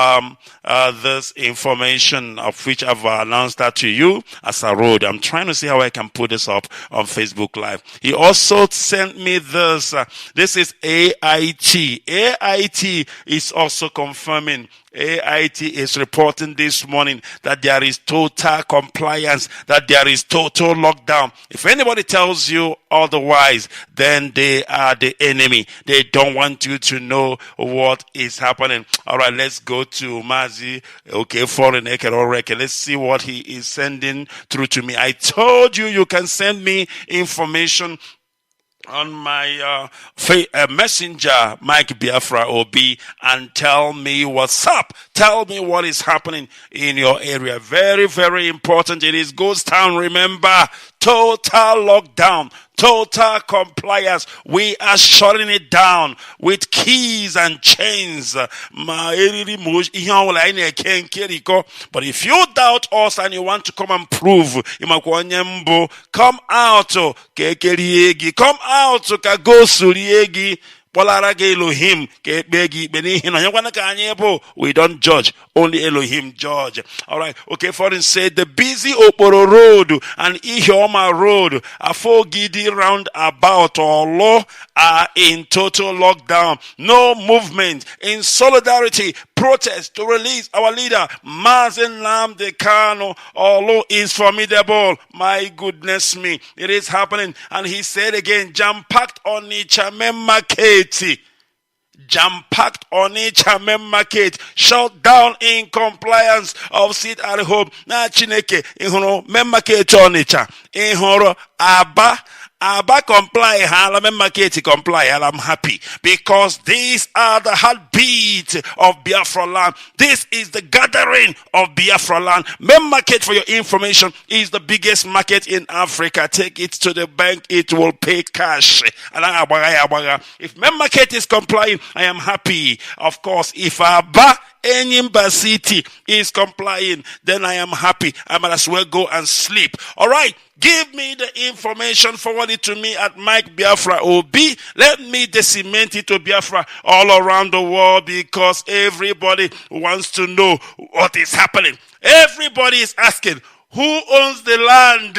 this information, of which I've announced that to you as a road. I'm trying to see how I can put this up on Facebook Live. He also sent me this. This is AIT. AIT is also confirming AIT is reporting this morning that there is total compliance, that there is total lockdown. If anybody tells you otherwise, then they are the enemy. They don't want you to know what is happening. All right, let's go to Mazi. Okay, foreign record. Let's see what he is sending through to me. I told you you can send me information on my messenger, Mike Biafra OB, and tell me what's up. Tell me what is happening in your area. Very, very important. It is Ghost Town. Remember, total lockdown, total compliance. We are shutting it down with keys and chains. But if you doubt us and you want to come and prove, come out. Come out. Elohim, we don't judge, only Elohim judge. All right, okay, foreign said the busy Oporo Road and Ihioma Road, Afogidi roundabout or law are in total lockdown. No movement. In solidarity, protest to release our leader, Mazi Kanu, although is formidable. My goodness me, it is happening. And he said again, jam-packed on Ichame Market. Jam-packed on Ichame Market, shut down in compliance of seat at home. Na Chineke, ihoro memmarket on Icha, ihoro Aba comply, Halame Market comply, and I'm happy because these are the heartbeat of Biafra land. This is the gathering of Biafra land. Mem Market, for your information, is the biggest market in Africa. Take it to the bank, it will pay cash. If Mem Market is complying, I am happy. Of course, if Aba Enyimba City is complying, then I am happy. I might as well go and sleep. All right. Give me the information, forward it to me at Mike Biafra OB. Let me disseminate it to Biafra all around the world because everybody wants to know what is happening. Everybody is asking, who owns the land?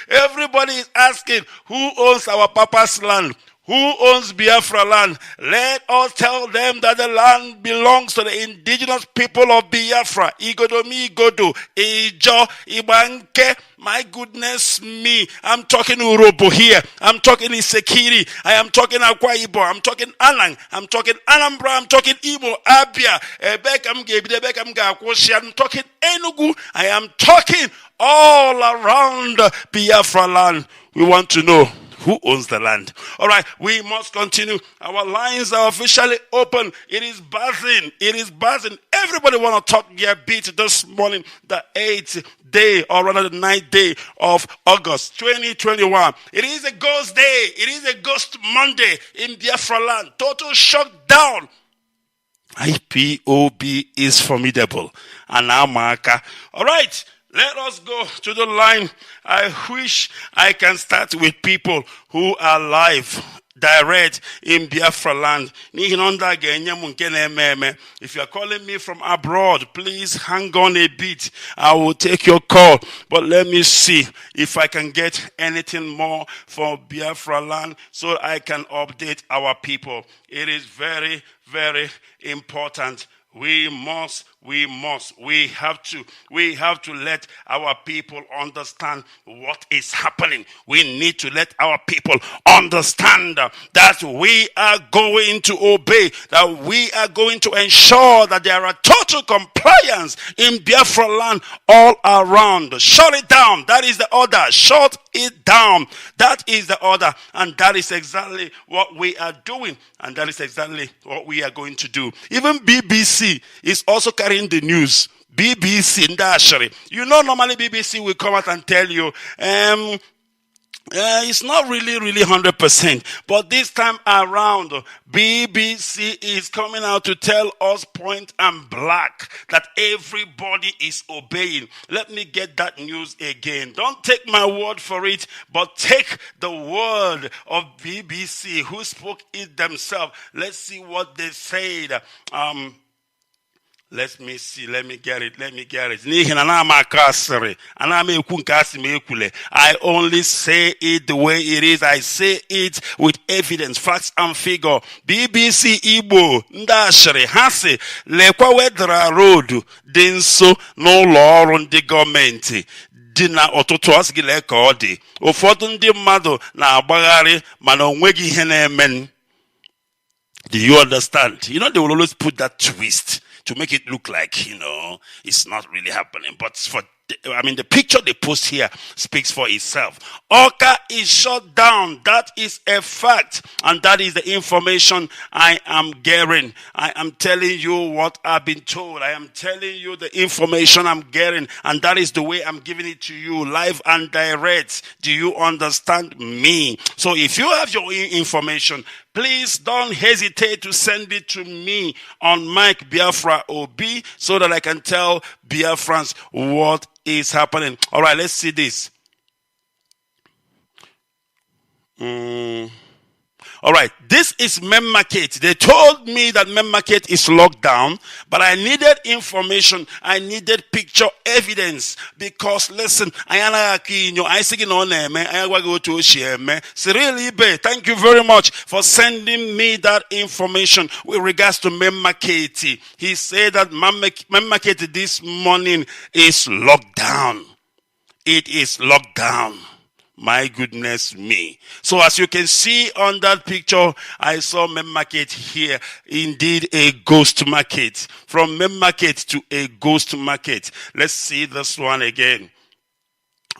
Everybody is asking, who owns our papa's land? Who owns Biafra land? Let us tell them that the land belongs to the indigenous people of Biafra. Igodomi Igodo, Ijo, Ibanke. My goodness me. I'm talking Urobo here. I'm talking Isekiri. I am talking Akwa Ibo. I'm talking Anang. I'm talking Anambra. I'm talking Imo, Abia. Bekam Gebide, Bekam Gakwoshi. I'm talking Enugu. I am talking all around Biafra land. We want to know who owns the land. All right, we must continue. Our lines are officially open. It is buzzing. It is buzzing. Everybody want to talk their beat this morning, the 8th day, or rather the 9th day of August 2021. It is a ghost day. It is a ghost Monday in Biafra land. Total shutdown. Ipob is formidable. And Amaka. All right. Let us go to the line. I wish I can start with people who are live, direct in Biafra land. If you are calling me from abroad, please hang on a bit. I will take your call. But let me see if I can get anything more for Biafra land so I can update our people. It is very, very important. We have to let our people understand what is happening. We need to let our people understand that we are going to obey, that we are going to ensure that there are total compliance in Biafra land all around. Shut it down. That is the order. Shut it down. That is the order. And that is exactly what we are doing. And that is exactly what we are going to do. Even BBC is also carrying the news. BBC Ndashari. You know, normally BBC will come out and tell you, it's not really 100%. But this time around, BBC is coming out to tell us point and blank that everybody is obeying. Let me get that news again. Don't take my word for it, but take the word of BBC who spoke it themselves. Let's see what they said. Let me see. Let me get it. N'ihi na na ama aka asịrị, ana m ekwu nke asị m ekwule. I only say it the way it is. I say it with evidence, facts and figure. BBC Igbo ndị ashịrị ha sị lekwa Wedra Road dị nso n'ụlọ ọrụ ndị gọọmenti dị na ọtụtụ asị gị lee ka ọ dị. Ụfọdụ ndị mmadụ na-agbagharị mana onweghị ihe na-eme. Do you understand? You know, they will always put that twist to make it look like, it's not really happening. But the picture they post here speaks for itself. Oka is shut down. That is a fact. And that is the information I am getting. I am telling you what I've been told. I am telling you the information I'm getting. And that is the way I'm giving it to you, live and direct. Do you understand me? So if you have your information, please don't hesitate to send it to me on Mike Biafra OB so that I can tell Biafrans what is happening. All right, let's see this. All right, this is Mem Market. They told me that Mem Market is locked down, but I needed information. I needed picture evidence because listen, thank you very much for sending me that information with regards to Mem Market. He said that Mem Market this morning is locked down. It is locked down. My goodness me. So as you can see on that picture, I saw Mem Market here. Indeed, a ghost market. From Mem Market to a ghost market. Let's see this one again.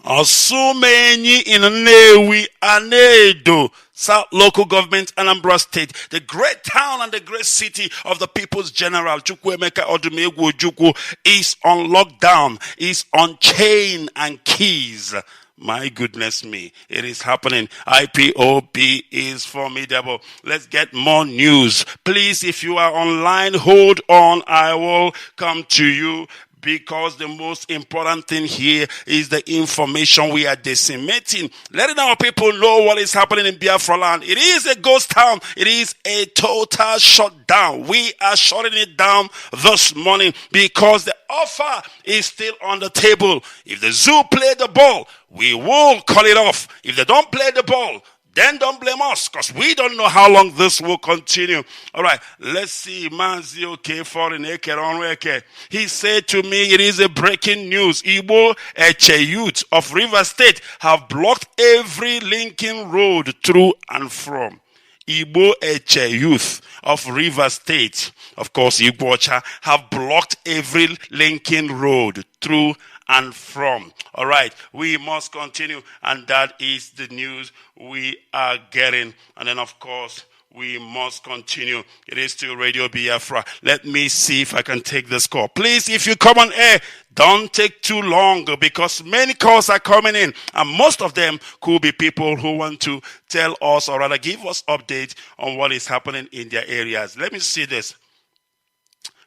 Osumenyi in Nnewi, Anedo, South Local Government, Anambra State, the great town and the great city of the People's General, Chukwuemeka Odumegwu Ojukwu, is on lockdown, is on chain and keys. My goodness me, it is happening. IPOB is formidable. Let's get more news. Please, if you are online, hold on. I will come to you. Because the most important thing here is the information we are disseminating. Letting our people know what is happening in Biafra land. It is a ghost town. It is a total shutdown. We are shutting it down this morning because the offer is still on the table. If the zoo play the ball, we will call it off. If they don't play the ball, then don't blame us because we don't know how long this will continue. All right, let's see. Mazi, okay, foreign eke. He said to me, it is a breaking news. Igbo Eche youth of River State have blocked every linking road through and from. Igbo Eche youth of River State, of course, Igbocha, have blocked every linking road through and from. All right, we must continue, and that is the news we are getting. And then, of course, we must continue. It is still Radio Biafra. Let me see if I can take this call. Please, if you come on air, don't take too long because many calls are coming in, and most of them could be people who want to tell us or rather give us updates on what is happening in their areas. Let me see this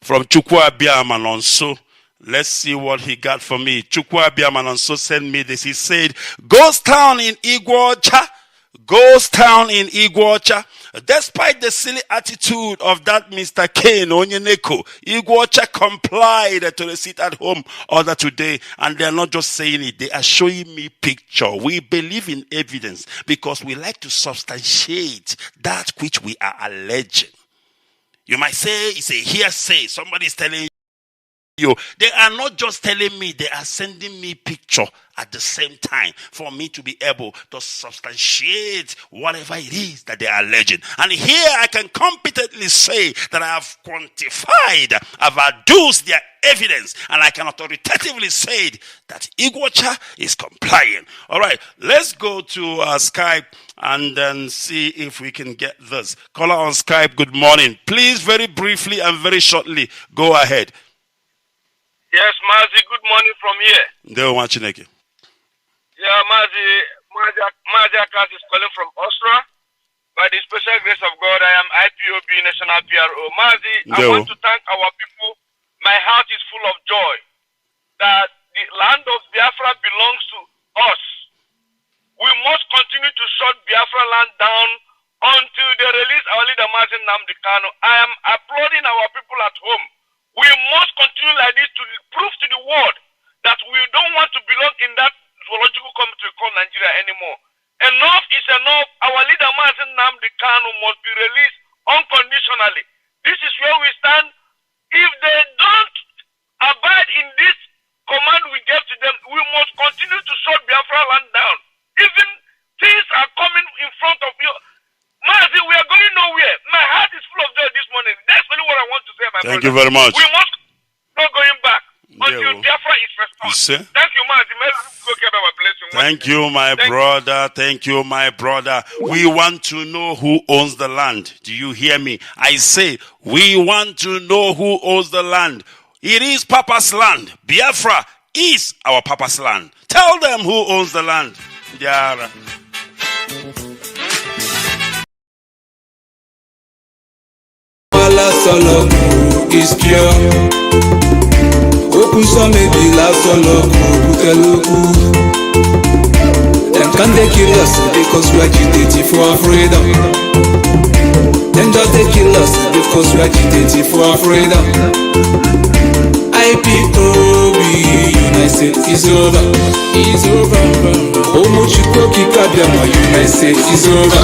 from Chukwu Abiamanonso. Let's see what he got for me. Chukwu Abiamanonso sent me this. He said, Ghost town in Igwocha. Ghost town in Igwocha. Despite the silly attitude of that Mr. Kane Onyeneko, Igwocha complied to the sit at home order today. And they're not just saying it, they are showing me picture. We believe in evidence because we like to substantiate that which we are alleging. You might say it's a hearsay. Somebody's telling you. They are not just telling me, they are sending me picture at the same time for me to be able to substantiate whatever it is that they are alleging. And here I can competently say that I have quantified, I've adduced their evidence, and I can authoritatively say that Igwocha is complying. All right, let's go to Skype and then see if we can get this. Caller on Skype, good morning. Please, very briefly and very shortly, go ahead. Yes, Mazi, good morning from here. Yeah, Mazi Akas is calling from Austria. By the special grace of God, I am IPOB National PRO. Mazi, I want to thank our people. My heart is full of joy that the land of Biafra belongs to us. We must continue to shut Biafra land down until they release our leader, Mazi NNAMDI'S. I am applauding our people at home We must continue like this to prove to the world that we don't want to belong in that zoological community called Nigeria anymore. Enough is enough. Our leader, Mazi Kanu, must be released unconditionally. This is where we stand. If they don't abide in this command we gave to them, we must continue to shut Biafra land down. Even things are coming in front of you. Mazi, we are going nowhere. My heart is full of joy this morning. That's really what I want to say, my brother. Thank you very much. We must not going back until Biafra is restored. Thank you, Mazi. Thank you, my brother. Thank you, my brother. We want to know who owns the land. Do you hear me? I say, we want to know who owns the land. It is Papa's land. Biafra is our Papa's land. Tell them who owns the land. Yara. Solo is pure. Open some maybe last solo them can't they kill us because we are agitating for our freedom. Them just they kill us because we are agitating for our freedom. Ipob, United States is over. Is over. Omochikoki Kabiama, United States is over.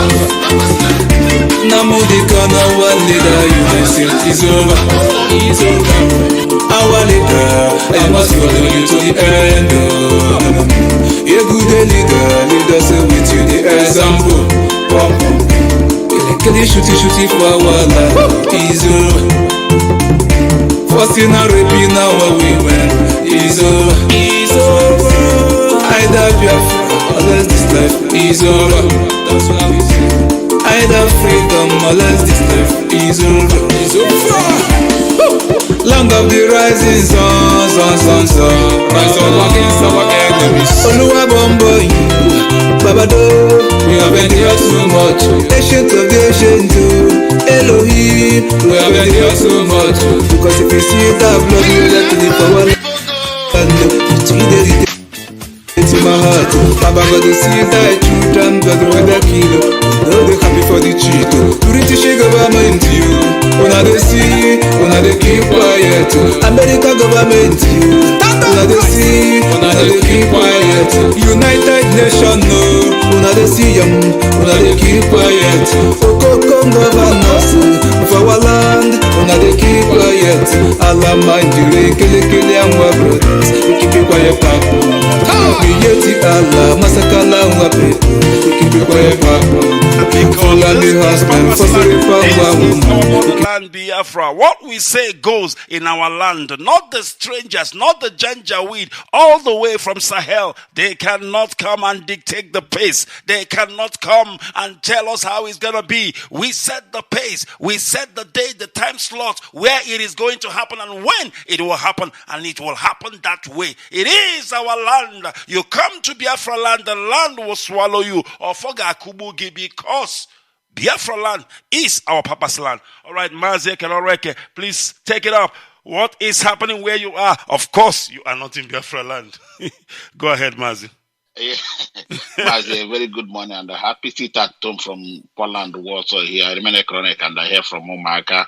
Namudi Kanu, our leader, United States is over. Is over. Our leader, I must follow you to the end. A good leader us with you the example. Kill shooty for our life is over. First in a raping now we went is over. Is over. Either Biafra or less this life is over. That's what we say. Either freedom or less this life is over. Is over. Land of the rising sun. Rise up against our enemies. Oluwa Bomboy, Babado, we have been here too much. Ancient of the ancient, Elohim, we have been here too much. Because if you see that blood, you let the power and it's in my heart. Baba got to see that children, but with the kilo. No, they happy for the cheat. British government, you. When they see, when they keep quiet. American government, you. When they see, when they keep quiet. United Nations, no. When they see them, when they keep quiet. Okokong governors for our land, when they keep quiet. Allah mind you, kill and brothers. We keep it quiet, Papa. Yeti Allah, Masakala, we keep it quiet, Papa. Land Biafra. What we say goes in our land. Not the strangers, not the Janjaweed, all the way from Sahel. They cannot come and dictate the pace. They cannot come and tell us how it's gonna be. We set the pace. We set the date, the time slot, where it is going to happen and when it will happen, and it will happen that way. It is our land. You come to Biafra land, the land will swallow you. Or Fogakubugi, because Biafra land is our Papa's land. All right, Mazi Kenolreke, please take it up. What is happening where you are? Of course, you are not in Biafra land. Go ahead, Mazi. Mazi, a very good morning and a happy sit at home from Poland, Warsaw here. I remain a chronic and I hear from Omaka.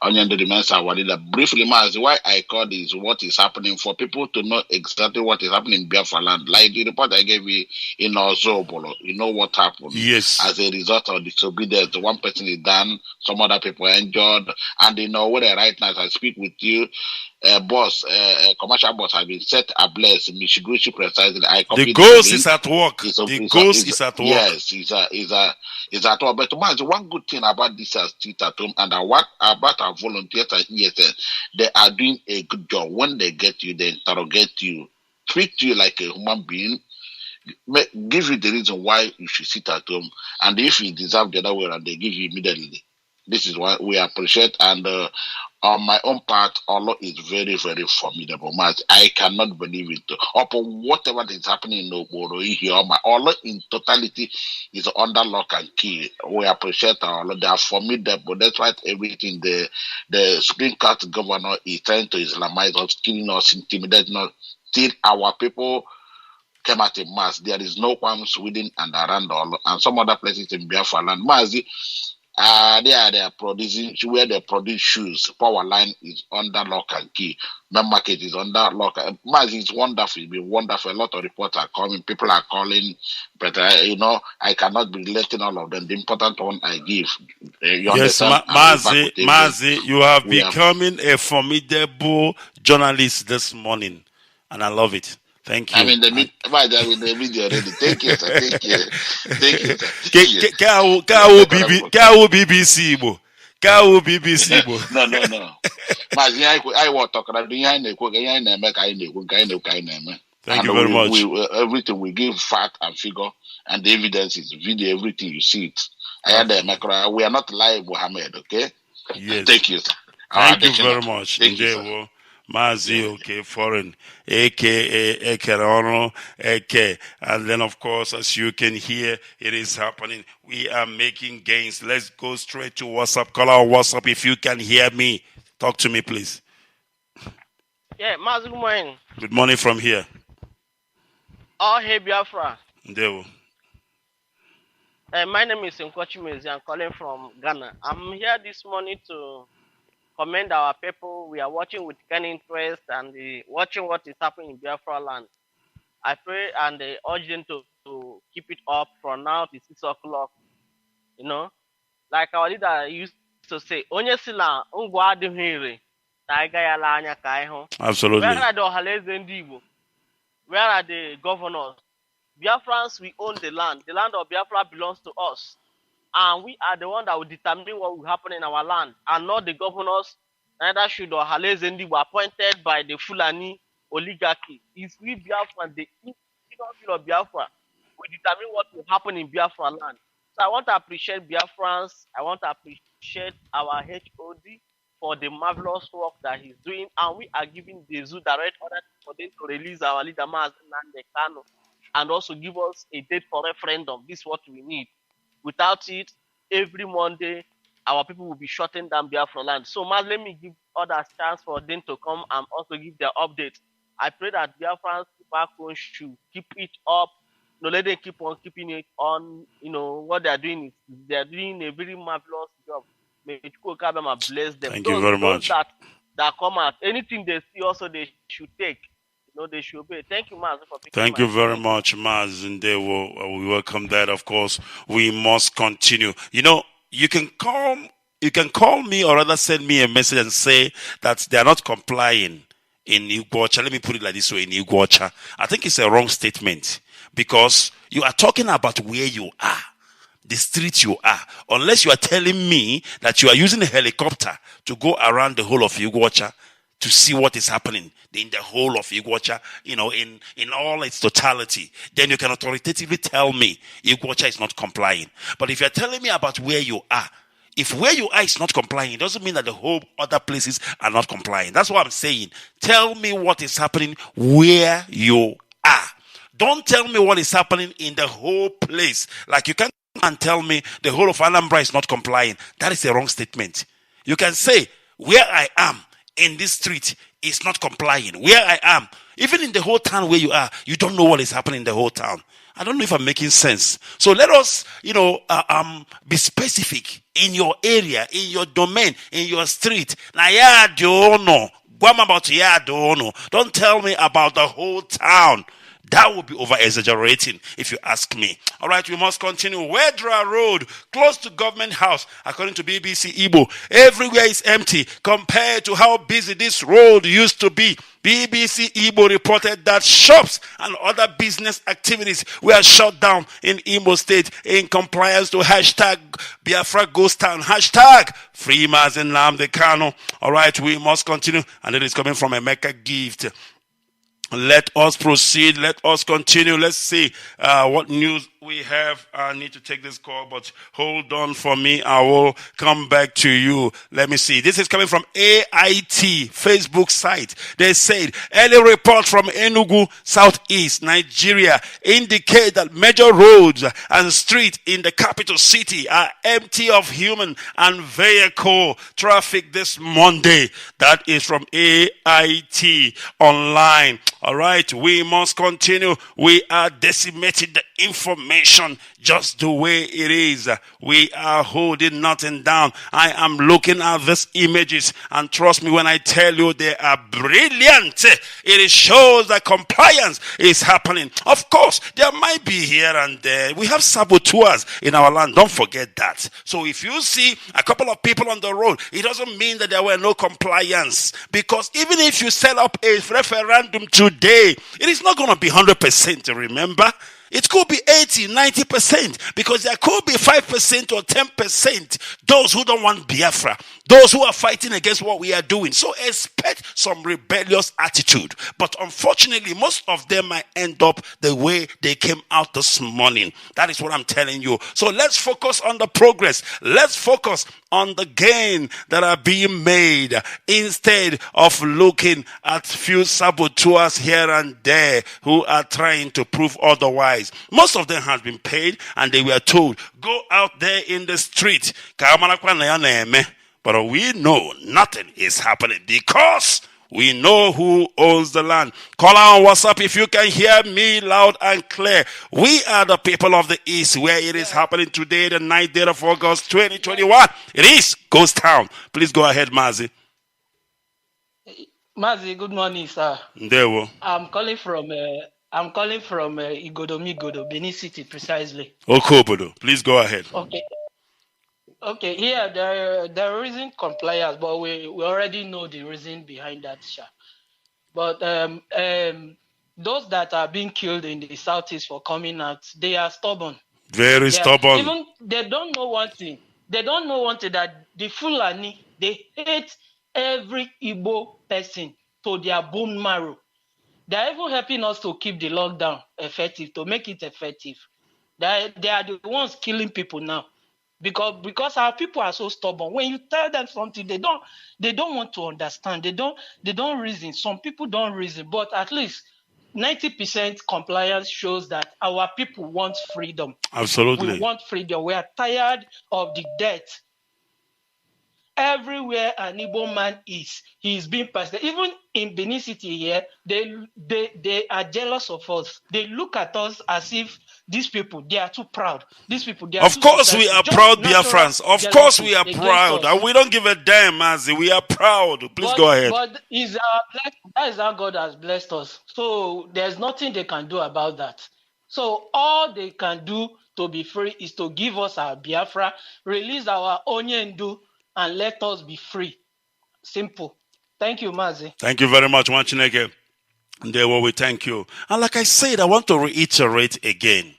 Onion the remains our leader. Briefly, Mazi, why I call this what is happening for people to know exactly what is happening in Biafra land. Like the report I gave you in Ozobolo, you know what happened. Yes. As a result of disobedience, one person is done, some other people are injured, and they know where right now as I speak with you. Commercial boss have been set ablaze. Michiguchi precisely. The ghost is at work. The ghost is at work. Yes, is at work. But one good thing about this street at home and what about our volunteers at ESN, they are doing a good job. When they get you, they interrogate you, treat you like a human being, give you the reason why you should sit at home, and if you deserve the other way around, they give you immediately. This is what we appreciate, and on my own part, Allah is very, very formidable. I cannot believe it. Upon whatever is happening in Oboro here, Allah in totality is under lock and key. We appreciate Allah. They are formidable. That's why everything the Supreme Court governor is trying to Islamize us, killing us, intimidating us. Till our people came at a mass. There is no one Sweden and around all and some other places in Biafra land. Mazi, They are producing where they produce shoes. Power line is under lock and key. Main market is under lock. Mazi is wonderful. It's been wonderful. A lot of reports are coming. People are calling, but I cannot be letting all of them. The important one I give. You Yes, understand? Mazi, you have becoming a formidable journalist this morning, and I love it. Thank you. I'm in the media already. Thank you, sir. Thank you. Thank you, sir. BBC. No. Mazi, I will talk about Thank you very much. Everything we give fact and figure, and the evidence is video. Everything you see it. We are not live, Mohammed. Okay. Yes. Thank you, sir. Thank you very much. Thank you, sir. Mazi, okay, foreign, aka Ekerono, Eke. And then, of course, as you can hear, it is happening. We are making gains. Let's go straight to WhatsApp. Call our WhatsApp if you can hear me. Talk to me, please. Yeah, Mazi, good morning. Good morning from here. Oh, hey, Biafra. Ndewo. My name is Mazi. I'm calling from Ghana. I'm here this morning to commend our people. We are watching with keen interest and watching what is happening in Biafra land. I pray and urge them to keep it up from now to 6 o'clock. You know, like our leader used to say, Onye sila ngwa adịghị ire na ịga ya la anya ka ịhụ. Absolutely. Where are the Ohaleze ndị Igbo? Where are the governors? Biafrans, we own the land. The land of Biafra belongs to us. And we are the one that will determine what will happen in our land, and not the governors. Neither should Ohaleze ndị were appointed by the Fulani oligarchy. It's we Biafra, the people of Biafra, we determine what will happen in Biafra land. So I want to appreciate Biafrans. I want to appreciate our HOD for the marvelous work that he's doing, and we are giving the zoo direct order for them to release our leader Mazi Kanu, and also give us a date for referendum. This is what we need. Without it, every Monday, our people will be shutting down Biafra land. So, Mazi, let me give others chance for them to come and also give their updates. I pray that Biafrans back home should keep it up. No, let them keep on keeping it on. You know, what they are doing is they are doing a very marvelous job. May God bless them. Thank you very much. That come out, anything they see also they should take. No, they should obey. Thank you, Mazi, for picking. Thank you very much, Mazi. And we welcome that. Of course, we must continue. You know, you can call me, or rather send me a message and say that they are not complying in Iguacha. Let me put it like this way: in Iguacha, I think it's a wrong statement, because you are talking about where you are, the street you are, unless you are telling me that you are using a helicopter to go around the whole of Iguacha to see what is happening in the whole of Iguacha, you know, in all its totality. Then you can authoritatively tell me Iguacha is not complying. But if you're telling me about where you are, if where you are is not complying, it doesn't mean that the whole other places are not complying. That's what I'm saying. Tell me what is happening where you are. Don't tell me what is happening in the whole place. Like, you can't and tell me the whole of Anambra is not complying. That is a wrong statement. You can say where I am in this street is not complying. Where I am, even in the whole town where you are, you don't know what is happening in the whole town. I don't know if I'm making sense. So let us, be specific in your area, in your domain, in your street. Don't tell me about the whole town. That would be over-exaggerating, if you ask me. All right, we must continue. Wedra Road, close to Government House, according to BBC Igbo, everywhere is empty compared to how busy this road used to be. BBC Igbo reported that shops and other business activities were shut down in Imo State in compliance to hashtag Biafra Ghost Town, hashtag Free Mazi Nnamdi Kanu. All right, we must continue. And it is coming from a Mecca gift. Let us proceed. Let us continue. Let's see what news we have. I need to take this call, but hold on for me. I will come back to you. Let me see. This is coming from AIT Facebook site. They said early report from Enugu, Southeast Nigeria, indicate that major roads and streets in the capital city are empty of human and vehicle traffic this Monday. That is from AIT online. All right, we must continue. We are decimating the information just the way it is. We are holding nothing down. I am looking at these images, and trust me when I tell you they are brilliant. It shows that compliance is happening. Of course, there might be here and there. We have saboteurs in our land. Don't forget that. So if you see a couple of people on the road, it doesn't mean that there were no compliance. Because even if you set up a referendum today, it is not going to be 100%, remember? It could be 80, 90%, because there could be 5% or 10% those who don't want Biafra, those who are fighting against what we are doing. So expect some rebellious attitude. But unfortunately, most of them might end up the way they came out this morning. That is what I'm telling you. So let's focus on the progress. Let's focus on the gain that are being made instead of looking at few saboteurs here and there who are trying to prove otherwise. Most of them have been paid and they were told, go out there in the street. But we know nothing is happening because we know who owns the land. Call on WhatsApp if you can hear me loud and clear. We are the people of the East, where it is happening today, the 9th day of August 2021. It is Ghost Town. Please go ahead, Mazi. Mazi, good morning, sir. Ndewo. I'm calling from Igodomigodo, Benin City, precisely. Okobodo, please go ahead. Okay, here there isn't compliance, but we already know the reason behind that, sir. But those that are being killed in the southeast for coming out, they are stubborn. Very stubborn. Even they don't know one thing. They don't know one thing, that the Fulani, they hate every Igbo person to their bone marrow. They are even helping us to keep the lockdown effective, to make it effective. They are the ones killing people now. Because our people are so stubborn. When you tell them something, they don't want to understand. They don't reason. Some people don't reason, but at least 90% compliance shows that our people want freedom. Absolutely. We want freedom. We are tired of the death. Everywhere an Igbo man is, he is being persecuted. Even in Benin City here, they are jealous of us. They look at us as if these people, they are too proud. These people, they are Of course we are proud, Biafrans. Of course we are proud. And we don't give a damn, Mazi. We are proud. Please go ahead. But that is how God has blessed us. So there's nothing they can do about that. So all they can do to be free is to give us our Biafra, release our Onyendu, and let us be free. Simple. Thank you, Mazi. Thank you very much, Wanchineke. There we thank you. And like I said, I want to reiterate again.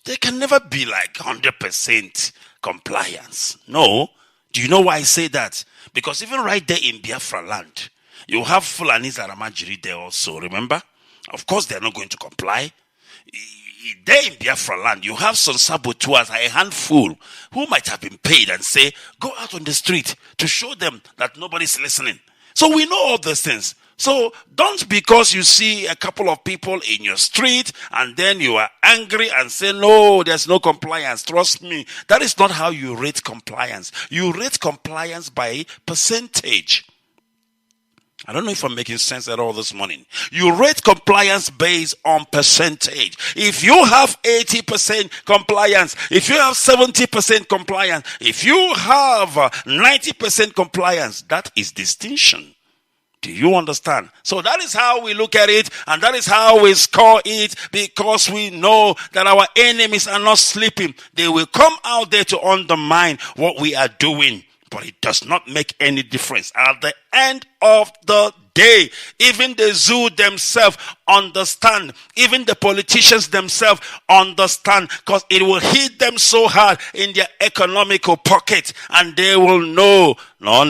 There can never be like 100% compliance. No. Do you know why I say that? Because even right there in Biafra land, you have Fulanis Aramajiri there also, remember? Of course, they're not going to comply. There in Biafra land, you have some saboteurs, a handful, who might have been paid and say, go out on the street to show them that nobody's listening. So we know all these things. So don't, because you see a couple of people in your street and then you are angry and say, no, there's no compliance. Trust me, that is not how you rate compliance. You rate compliance by percentage. I don't know if I'm making sense at all this morning. You rate compliance based on percentage. If you have 80% compliance, if you have 70% compliance, if you have 90% compliance, that is distinction. Do you understand? So that is how we look at it, and that is how we score it, because we know that our enemies are not sleeping. They will come out there to undermine what we are doing. But it does not make any difference. At the end of the day, even the zoo themselves understand. Even the politicians themselves understand, because it will hit them so hard in their economical pocket, and they will know. All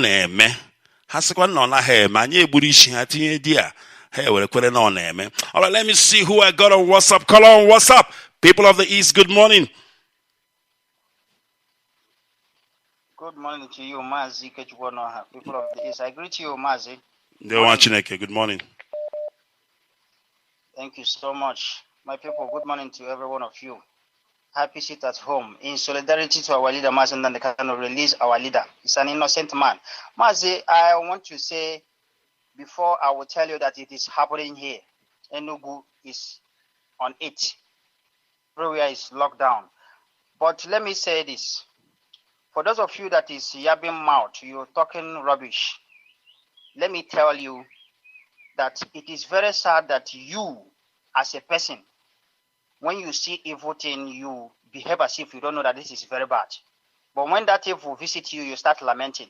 right, let me see who I got on WhatsApp. Call on WhatsApp. People of the East, good morning. Good morning to you, Mazi. People of the East. I greet you, Mazi. Good morning. Thank you so much. My people, good morning to every one of you. Happy sit at home. In solidarity to our leader, Mazi, and the Kanu release our leader. He's an innocent man. Mazi, I want to say, before I will tell you that it is happening here, Enugu is on it. everywhere is locked down. But let me say this. For those of you that is yapping mouth, you're talking rubbish. Let me tell you that it is very sad that you, as a person, when you see evil thing, you behave as if you don't know that this is very bad. But when that evil visits you, you start lamenting.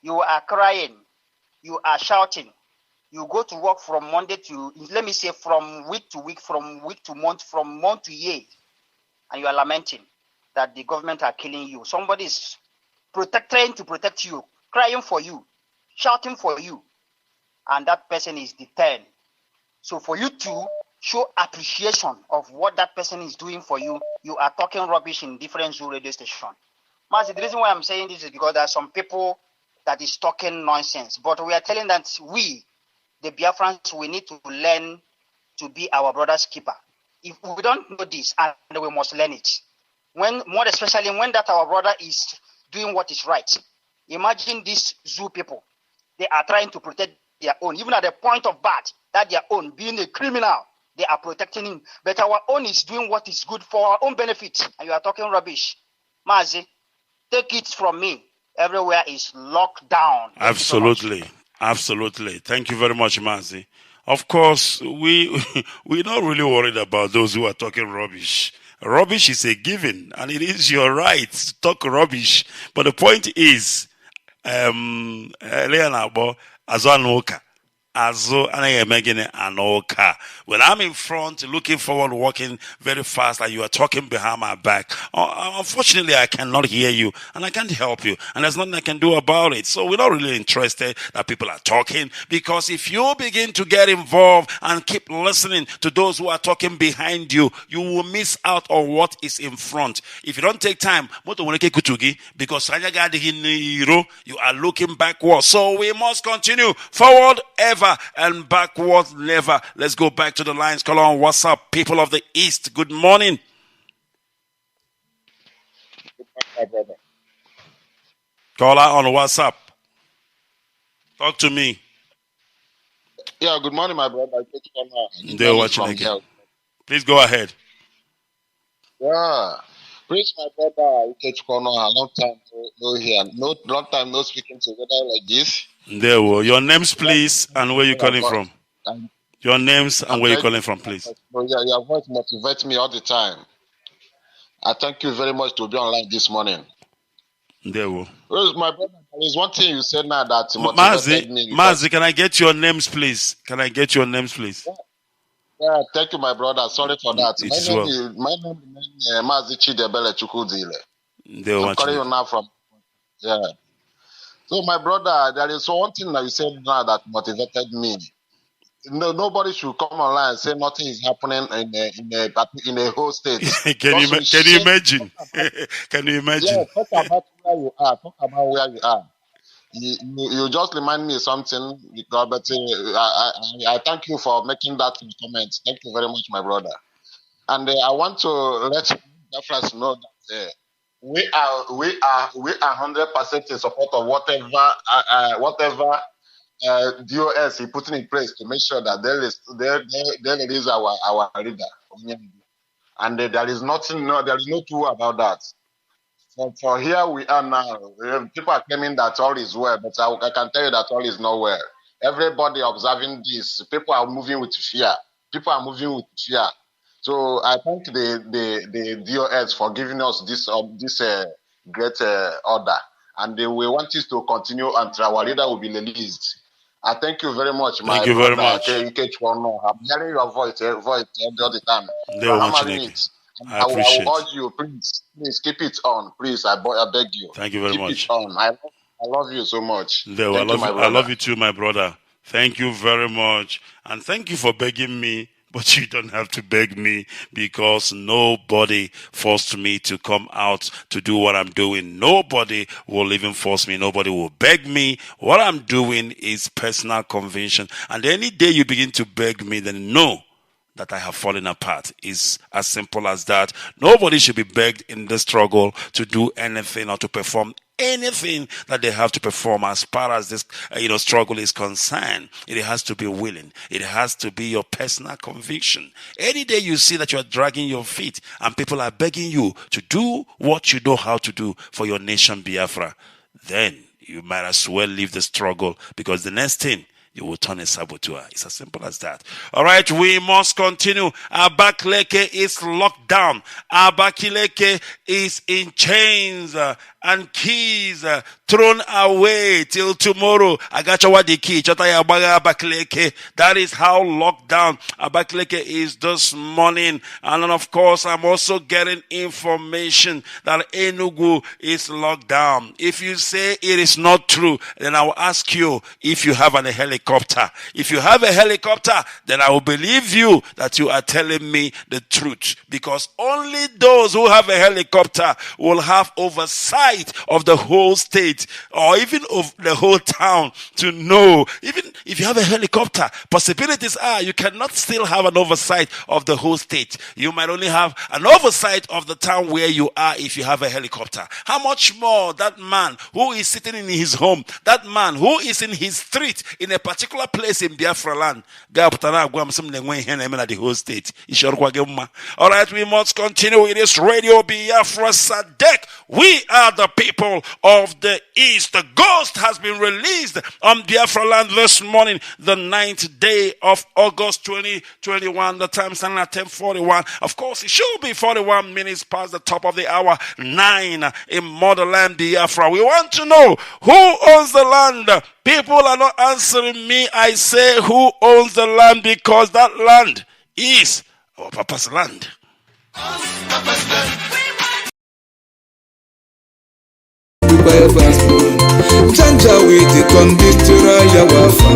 You are crying. You are shouting. You go to work from Monday to, let me say, from week to week, from week to month, from month to year, and you are lamenting that the government are killing you. Somebody is trying to protect you, crying for you, shouting for you, and that person is detained. So for you to show appreciation of what that person is doing for you, you are talking rubbish in different Zoo radio stations. Mazi, the reason why I'm saying this is because there are some people that is talking nonsense. But we are telling that we, the Biafrans, we need to learn to be our brother's keeper. If we don't know this, and we must learn it. When, more especially when that our brother is doing what is right. Imagine these Zoo people. They are trying to protect their own, even at the point of bad, that their own, being a criminal, they are protecting him. But our own is doing what is good for our own benefit. And you are talking rubbish. Mazi, take it from me. Everywhere is locked down. Absolutely. Absolutely. Thank you very much, Mazi. Of course, we're not really worried about those who are talking rubbish. Rubbish is a given, and it is your right to talk rubbish. But the point is, Leonardo, Azanuka. When I'm in front, looking forward, walking very fast, and you are talking behind my back, unfortunately, I cannot hear you, and I can't help you, and there's nothing I can do about it. So we're not really interested that people are talking, because if you begin to get involved and keep listening to those who are talking behind you, you will miss out on what is in front. If you don't take time, because you are looking backwards. So we must continue forward ever and backward never. Let's go back to the lines. Call on WhatsApp, people of the East. Good morning. Caller on WhatsApp. Talk to me. Yeah, good morning, my brother. They're watching again. Please go ahead. Yeah. Praise my brother. Long time no hear. Long time no speaking together like this. There were your names, please, and where you calling from. Your names and where you calling from, please. Your voice motivates me all the time. I thank you very much to be online this morning. There were. My brother, there is one thing you said now that motivated me. Mazi, can I get your names, please? Can I get your names, please? Yeah, thank you, my brother. Sorry for that. My name is Mazi Chidebele Chukudile. I'm calling you now from. Yeah. So, my brother, there is one thing that you said now that motivated me. Nobody should come online and say nothing is happening in a whole state. Can you imagine? Can you imagine? Yeah, talk about where you are. Talk about where you are. You just remind me of something, but I thank you for making that comment. Thank you very much, my brother. And I want to let Biafrans know that we are 100% in support of whatever DOS is putting in place to make sure that there is our leader, and there is nothing. There is no true about that. For here we are now. People are claiming that all is well, but I can tell you that all is not well. Everybody observing this, people are moving with fear. So I thank the DOS for giving us this great order, and we want this to continue until our leader will be released. I thank you very much, my brother. Very much. I'm hearing your voice all the time. You're hammering it. I appreciate. I will urge you, please keep it on, please. I beg you. Thank you very much. Keep it on. I love you so much. I love you too, my brother. Thank you very much, and thank you for begging me. But you don't have to beg me, because nobody forced me to come out to do what I'm doing. Nobody will even force me. Nobody will beg me. What I'm doing is personal conviction. And any day you begin to beg me, then know that I have fallen apart. It's as simple as that. Nobody should be begged in the struggle to do anything or to perform anything that they have to perform as far as this struggle is concerned. It has to be willing. It has to be your personal conviction. Any day you see that you are dragging your feet and people are begging you to do what you know how to do for your nation Biafra, then you might as well leave the struggle, because the next thing, you will turn a saboteur. It's as simple as that. All right, we must continue. Abakaliki is locked down. Abakaliki is in chains and keys thrown away till tomorrow. Agachawa the key. Abakaliki. That is how locked down Abakaliki is this morning. And then, of course, I'm also getting information that Enugu is locked down. If you say it is not true, then I will ask you if you have a helicopter. If you have a helicopter, then I will believe you that you are telling me the truth. Because only those who have a helicopter will have oversight of the whole state, or even of the whole town, to know. Even if you have a helicopter, possibilities are you cannot still have an oversight of the whole state. You might only have an oversight of the town where you are if you have a helicopter. How much more that man who is sitting in his home, that man who is in his street in a particular place in Biafra land, the whole state. All right, we must continue. It is Radio Biafra Sadek. We are the people of the East. The ghost has been released on Biafra land this morning, the 9th day of August 2021. The time standing at 10:41. Of course, it should be 41 minutes past the top of the hour, 9 in motherland Biafra. We want to know who owns the land. People are not answering me. I say who owns the land, because that land is our Papa's land. Janja with the conductor, Yawafa,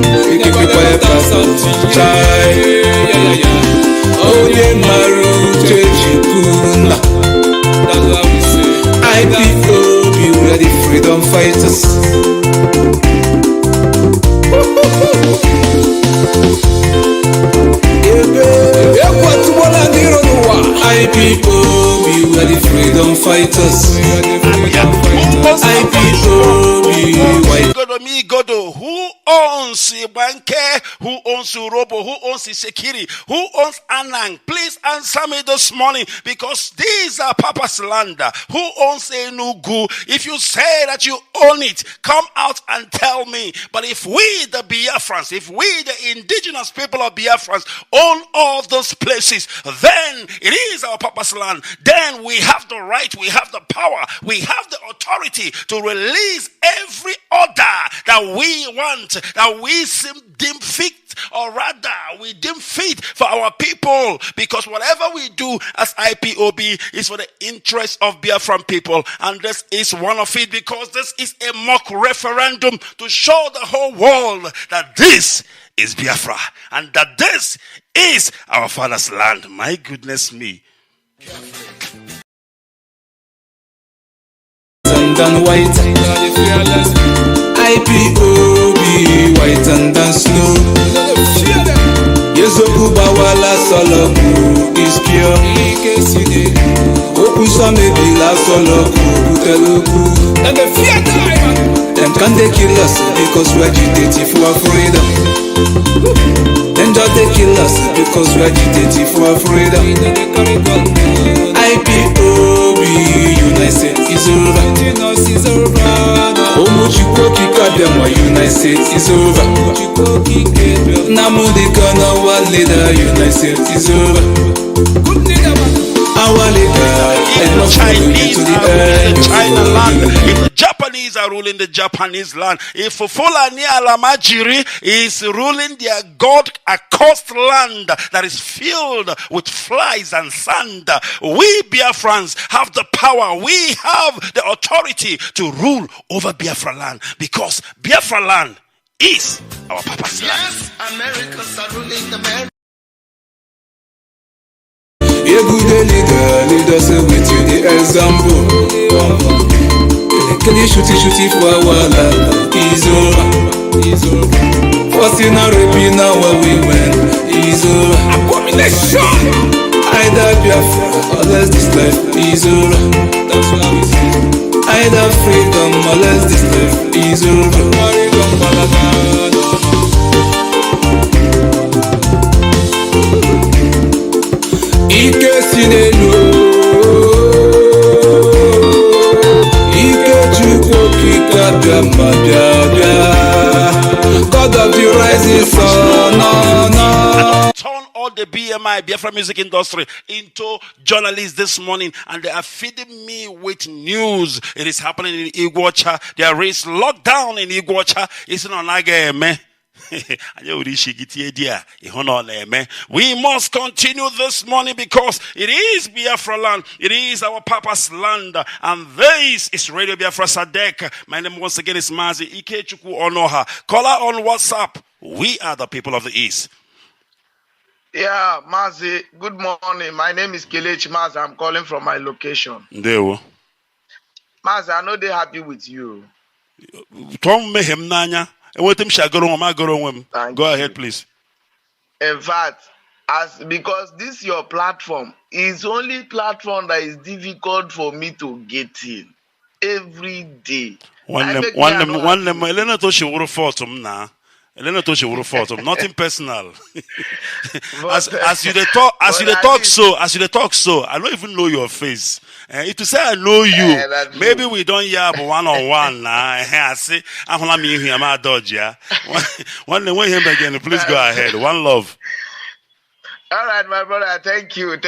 Maru, Jejikuna. That's how we say. Ipob, you are the freedom fighters. Ipob, you are the freedom fighters. Who owns Banke? Who owns Urobo? Who owns Isekiri? Who owns Anang? Please answer me this morning, because these are Papa's land. Who owns Enugu? If you say that you own it, come out and tell me. But if we, the Biafrans, if we, the indigenous people of Biafrans, own all those places, then it is our Papa's land. Then we have the right, we have the power, we have the authority to release every order that we want, that we deem fit, or rather we deem fit for our people, because whatever we do as Ipob is for the interest of Biafran people, and this is one of it, because this is a mock referendum to show the whole world that this is Biafra and that this is our father's land. My goodness me. And white, Ipob, white and snow. Yezoku bawala soloku is pure. Okusame bila soloku uteluku. And the fear time. Them can they kill us because we're agitating for our freedom. Then just they kill us because we're agitating for our freedom. Ipob, United is over. Omuchikoki Kabiama, United is over. Namudi Kana, our leader, United is over. Our leader, if the Chinese are ruling the China land, if the Japanese are ruling the Japanese land, if Fulani Alamajiri is ruling their God-accursed land that is filled with flies and sand, we Biafrans have the power, we have the authority to rule over Biafra land, because Biafra land is our Papa's land. Yes, Americans are ruling the man. A good leader us with you the example. Can you shoot for our land? Is over. What's in our raping now we win? Is over. Abomination. Either Biafra or less this life is over. That's why we say either freedom or less this life is over. Ike sinelo, Ike chukwu kika biama bia. God of the rising sun, no. Turn all the BMI, Biafra music industry, into journalists this morning, and they are feeding me with news. It is happening in Iguacha. There is lockdown in Iguacha. It's not like me. We must continue this morning because it is Biafra land. It is our Papa's land. And this is Radio Biafra Sadek. My name once again is Mazi Ikechukwu Onoha. Caller on WhatsApp. We are the people of the East. Yeah, Mazi, good morning. My name is Kelechi Mazi. I'm calling from my location. Mazi, I know they're happy with you. Go ahead, please. In fact, because this your platform is only platform that is difficult for me to get in every day. Nothing personal. as you talk so, I don't even know your face. If you say I know you, maybe we don't have one-on-one now. I say, I'm gonna meet him. I'm dodge, yeah. When him again, please go ahead. One love. All right, my brother. Thank you. In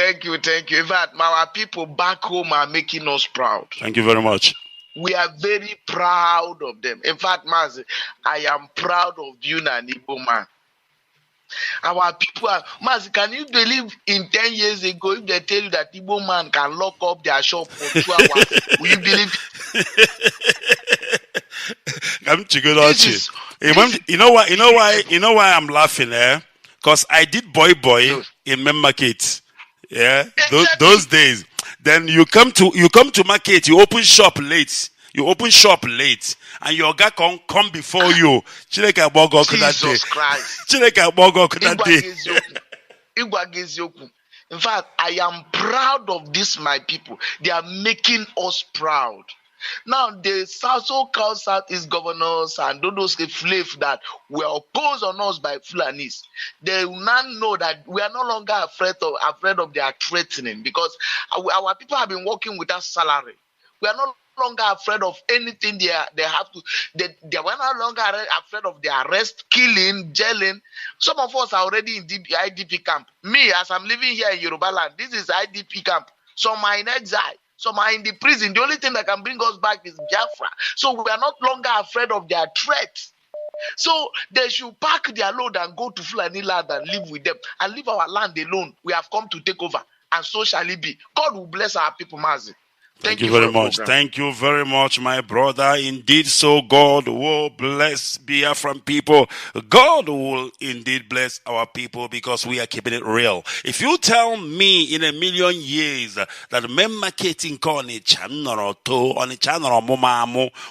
fact, our people back home are making us proud. Thank you very much. We are very proud of them. In fact, Mazi, I am proud of you, Igbo man. Our people are, Mazi, can you believe in 10 years ago, if they tell you that Igbo man can lock up their shop for 2 hours, will you believe? You know why I'm laughing, because I did boy in Mem Market. Yeah, exactly. Those days. Then you come to market, you open shop late, and your guy come before you. Jesus Christ. In fact, I am proud of this, my people. They are making us proud. Now, the so-called Southeast governors and those slaves that were opposed on us by Fulanis, they will now know that we are no longer afraid of their threatening, because our people have been working without salary. We are no longer afraid of anything they have to. They were no longer afraid of their arrest, killing, jailing. Some of us are already in the IDP camp. Me, as I'm living here in Yoruba land, this is IDP camp. Some are in exile. Some are in the prison. The only thing that can bring us back is Biafra. So we are not longer afraid of their threats. So they should pack their load and go to Fulani land and live with them and leave our land alone. We have come to take over, and so shall it be. God will bless our people, Mazi. Thank you very much. Thank you very much, my brother. Indeed, so God will bless Biafran people. God will indeed bless our people because we are keeping it real. If you tell me in a million years that Mem Market in Onitsha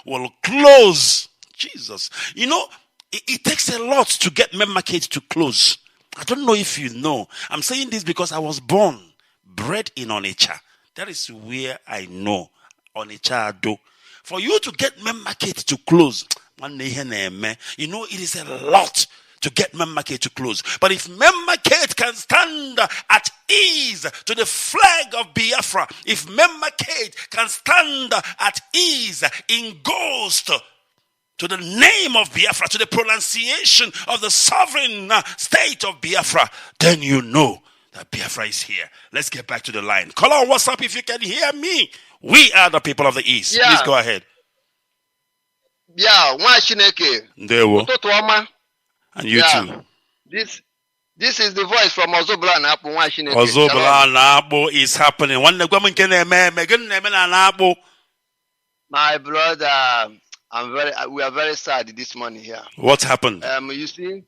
will close, Jesus, it takes a lot to get Mem Market to close. I don't know if you know. I'm saying this because I was bred in Onitsha. That is where I know Onitsha do. For you to get Mem Market to close, it is a lot to get Mem Market to close. But if Mem Market can stand at ease to the flag of Biafra, if Mem Market can stand at ease in ghost to the name of Biafra, to the pronunciation of the sovereign state of Biafra, then you know that Biafra is here. Let's get back to the line. Call on WhatsApp if you can hear me. We are the people of the East. Yeah. Please go ahead. Yeah, Ndewo. And you too. This is the voice from Ozobla Napo. Ozobla Napo is happening. My brother, we are very sad this morning here. What happened? You see,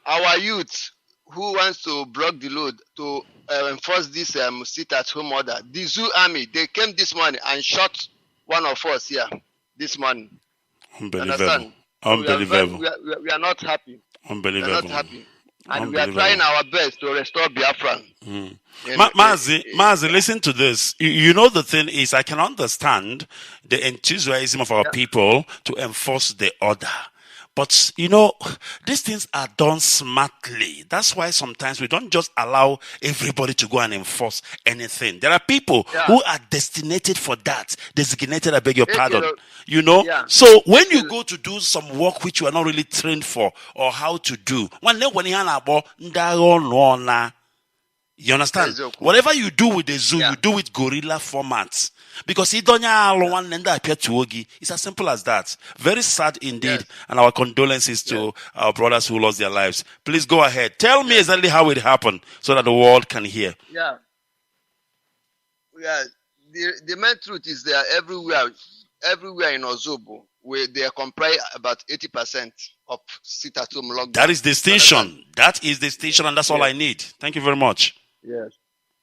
our youth who wants to block the road to enforce this sit-at-home order. The Zoo Army, they came this morning and shot one of us here this morning. Unbelievable. Unbelievable. We are not happy. Unbelievable. We are not happy. And we are trying our best to restore Biafra. Mazi, listen to this. You know, the thing is, I can understand the enthusiasm of our people to enforce the order. But, you know, these things are done smartly. That's why sometimes we don't just allow everybody to go and enforce anything. There are people who are designated for that. Designated, I beg your pardon. You know? So when you go to do some work which you are not really trained for or how to do, you understand? Whatever you do with the zoo, you do with guerrilla formats. Because it's as simple as that. Very sad indeed. And our condolences to our brothers who lost their lives. Please go ahead. Tell me exactly how it happened so that the world can hear. The main truth is they are everywhere in Ozobo, where they comprise about 80% of sit-at-home lockdown. That is the station. That is the station, and that's all I need. Thank you very much. Yes.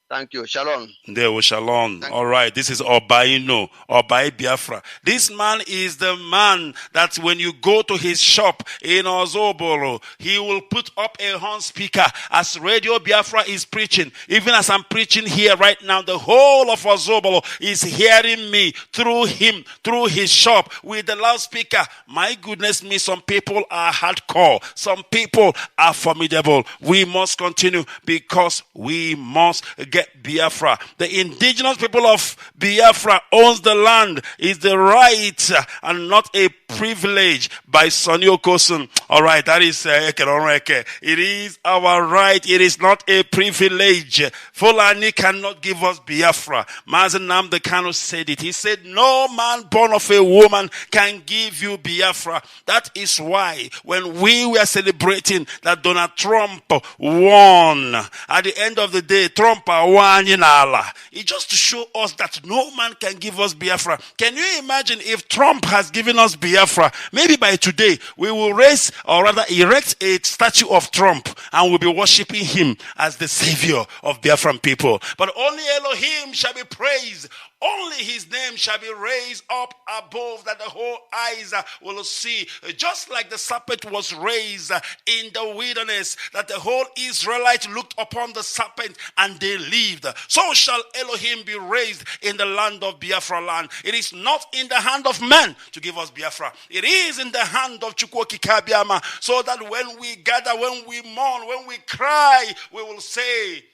Thank you. Shalom. There was shalom. All right. This is Obaino, Obai Biafra. This man is the man that when you go to his shop in Ozobolo, he will put up a horn speaker as Radio Biafra is preaching. Even as I'm preaching here right now, the whole of Ozobolo is hearing me through him, through his shop with the loudspeaker. My goodness me, some people are hardcore. Some people are formidable. We must continue because we must get Biafra. The indigenous people of Biafra owns the land. Is the right and not a privilege by Sonny Okosun. All right, that is it is our right. It is not a privilege. Fulani cannot give us Biafra. Mazi Nnamdi Kanu said it. He said, no man born of a woman can give you Biafra. That is why when we were celebrating that Donald Trump won, at the end of the day, Trump won in Allah. It's just to show us that no man can give us Biafra. Can you imagine if Trump has given us Biafra? Maybe by today we will raise, or rather erect, a statue of Trump and we'll be worshipping him as the savior of Biafran people. But only Elohim shall be praised. Only his name shall be raised up above, that the whole eyes will see. Just like the serpent was raised in the wilderness, that the whole Israelite looked upon the serpent and they lived. So shall Elohim be raised in the land of Biafra land. It is not in the hand of man to give us Biafra. It is in the hand of Chukwoki Kabiama. So that when we gather, when we mourn, when we cry, we will say,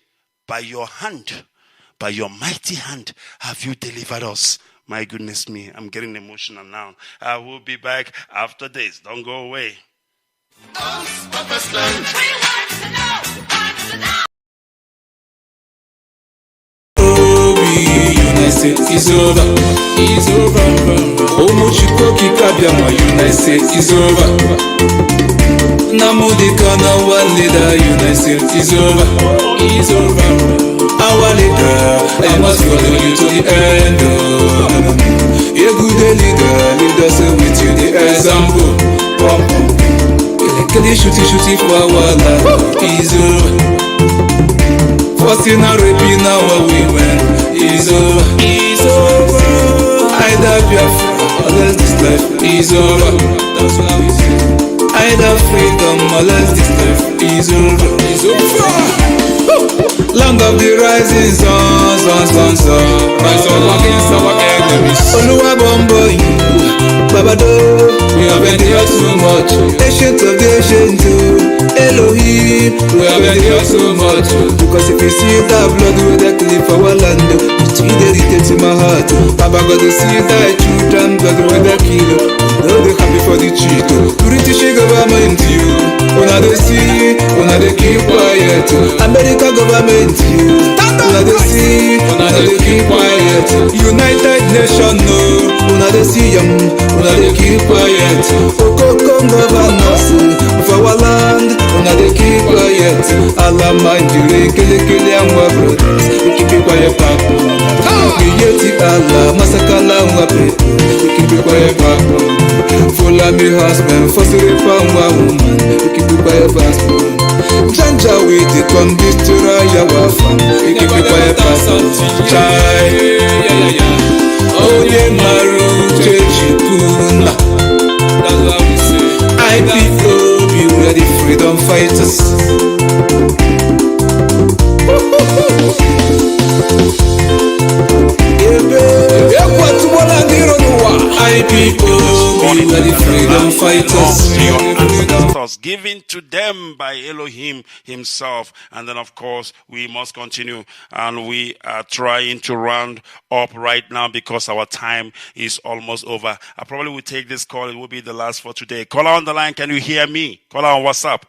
by your hand, by your mighty hand have you delivered us. My goodness me, I'm getting emotional now. I will be back after this. Don't go away. It's over. It's over. Omochikoki Kabiama, United States is over. Namudika na our leader, United States is over. It's over. Our leader, I must follow you to the end. A good leader, lead us with you the example. Kelly shooty for our life. It's over. First in our raping now we win. It's over. It's over. Either Biafra or less this life is over. That's why we say either freedom or less this life is over. It's over. Land of the rising sun. Rise up against our enemies. Oluwa bombo you, Babado. We have been here too much. Ancient of the ancient, Elohim. We have been here too much. Because if you see that blood with that clip our land, it's irritated in my heart. Baba got to see that children blood with that kilo. No, they happy for the cheat. British government you. When they see, when they keep quiet. America government you. When they see, when they keep quiet. United Nations no. When they see them, when they keep quiet. Okoko governors for our land. When they keep quiet. Allah mind you, kill and our brothers. We keep it quiet, Papa. We yet Allah, Masakala and our brothers. We keep it quiet, Papa. Follow me husband, first repam woman. We keep it quiet, Papa. Janja with it, come destroy our fun. We keep it quiet, Papa. Chai, oh yeah, Maru, Chechikuna. That's what we say. Ipob, we are the freedom fighters. to your ancestors, given to them by Elohim himself. And then, of course, we must continue. And we are trying to round up right now because our time is almost over. I probably will take this call. It will be the last for today. Caller on the line, can you hear me? Caller on WhatsApp.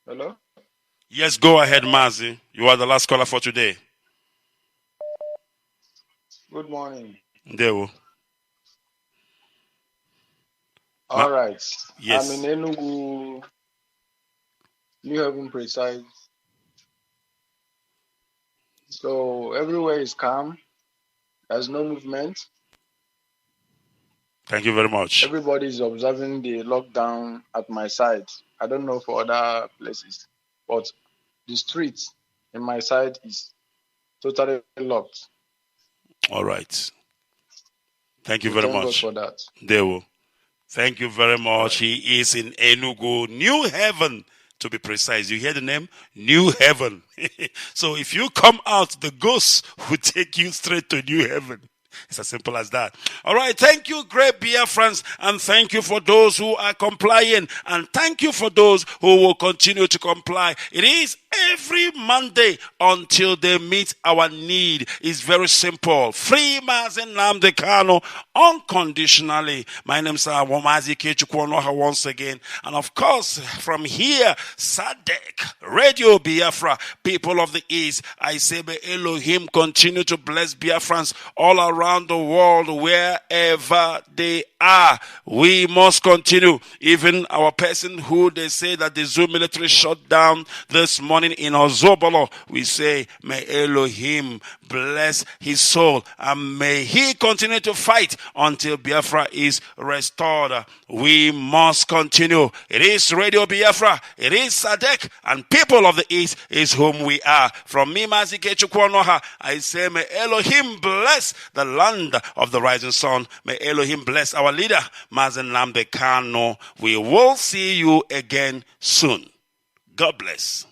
Hello? Yes, go ahead, Mazi. You are the last caller for today. Good morning. Dewo. All right. Yes. I'm in Enugu, New Haven precise. So everywhere is calm. There's no movement. Thank you very much. Everybody is observing the lockdown at my side. I don't know for other places, but the street in my side is totally locked. All right. Thank you We very thank much. God for that. Dewo. Thank you very much. He is in Enugu, New Haven, to be precise. You hear the name? New Haven. So if you come out, the ghosts will take you straight to New Haven. It's as simple as that. All right. Thank you, great Biafrans, and thank you for those who are complying, and thank you for those who will continue to comply. It is every Monday until they meet our need. It's very simple. Free Mazi Nnamdi Kanu unconditionally. My name is Mazi Kechukwonoha once again. And of course, from here, Sadek, Radio Biafra, people of the East, I say, may Elohim continue to bless Biafrans all around the world, wherever they are. We must continue. Even our person who they say that the Zoo military shut down this morning in Ozobolo, we say, may Elohim bless his soul, and may he continue to fight until Biafra is restored. We must continue. It is Radio Biafra, it is Sadek, and people of the East is whom we are. From me, Mazi Kechukwonoha, I say, may Elohim bless the land of the rising sun. May Elohim bless our leader, Mazi Nnamdi Kanu. We will see you again soon. God bless.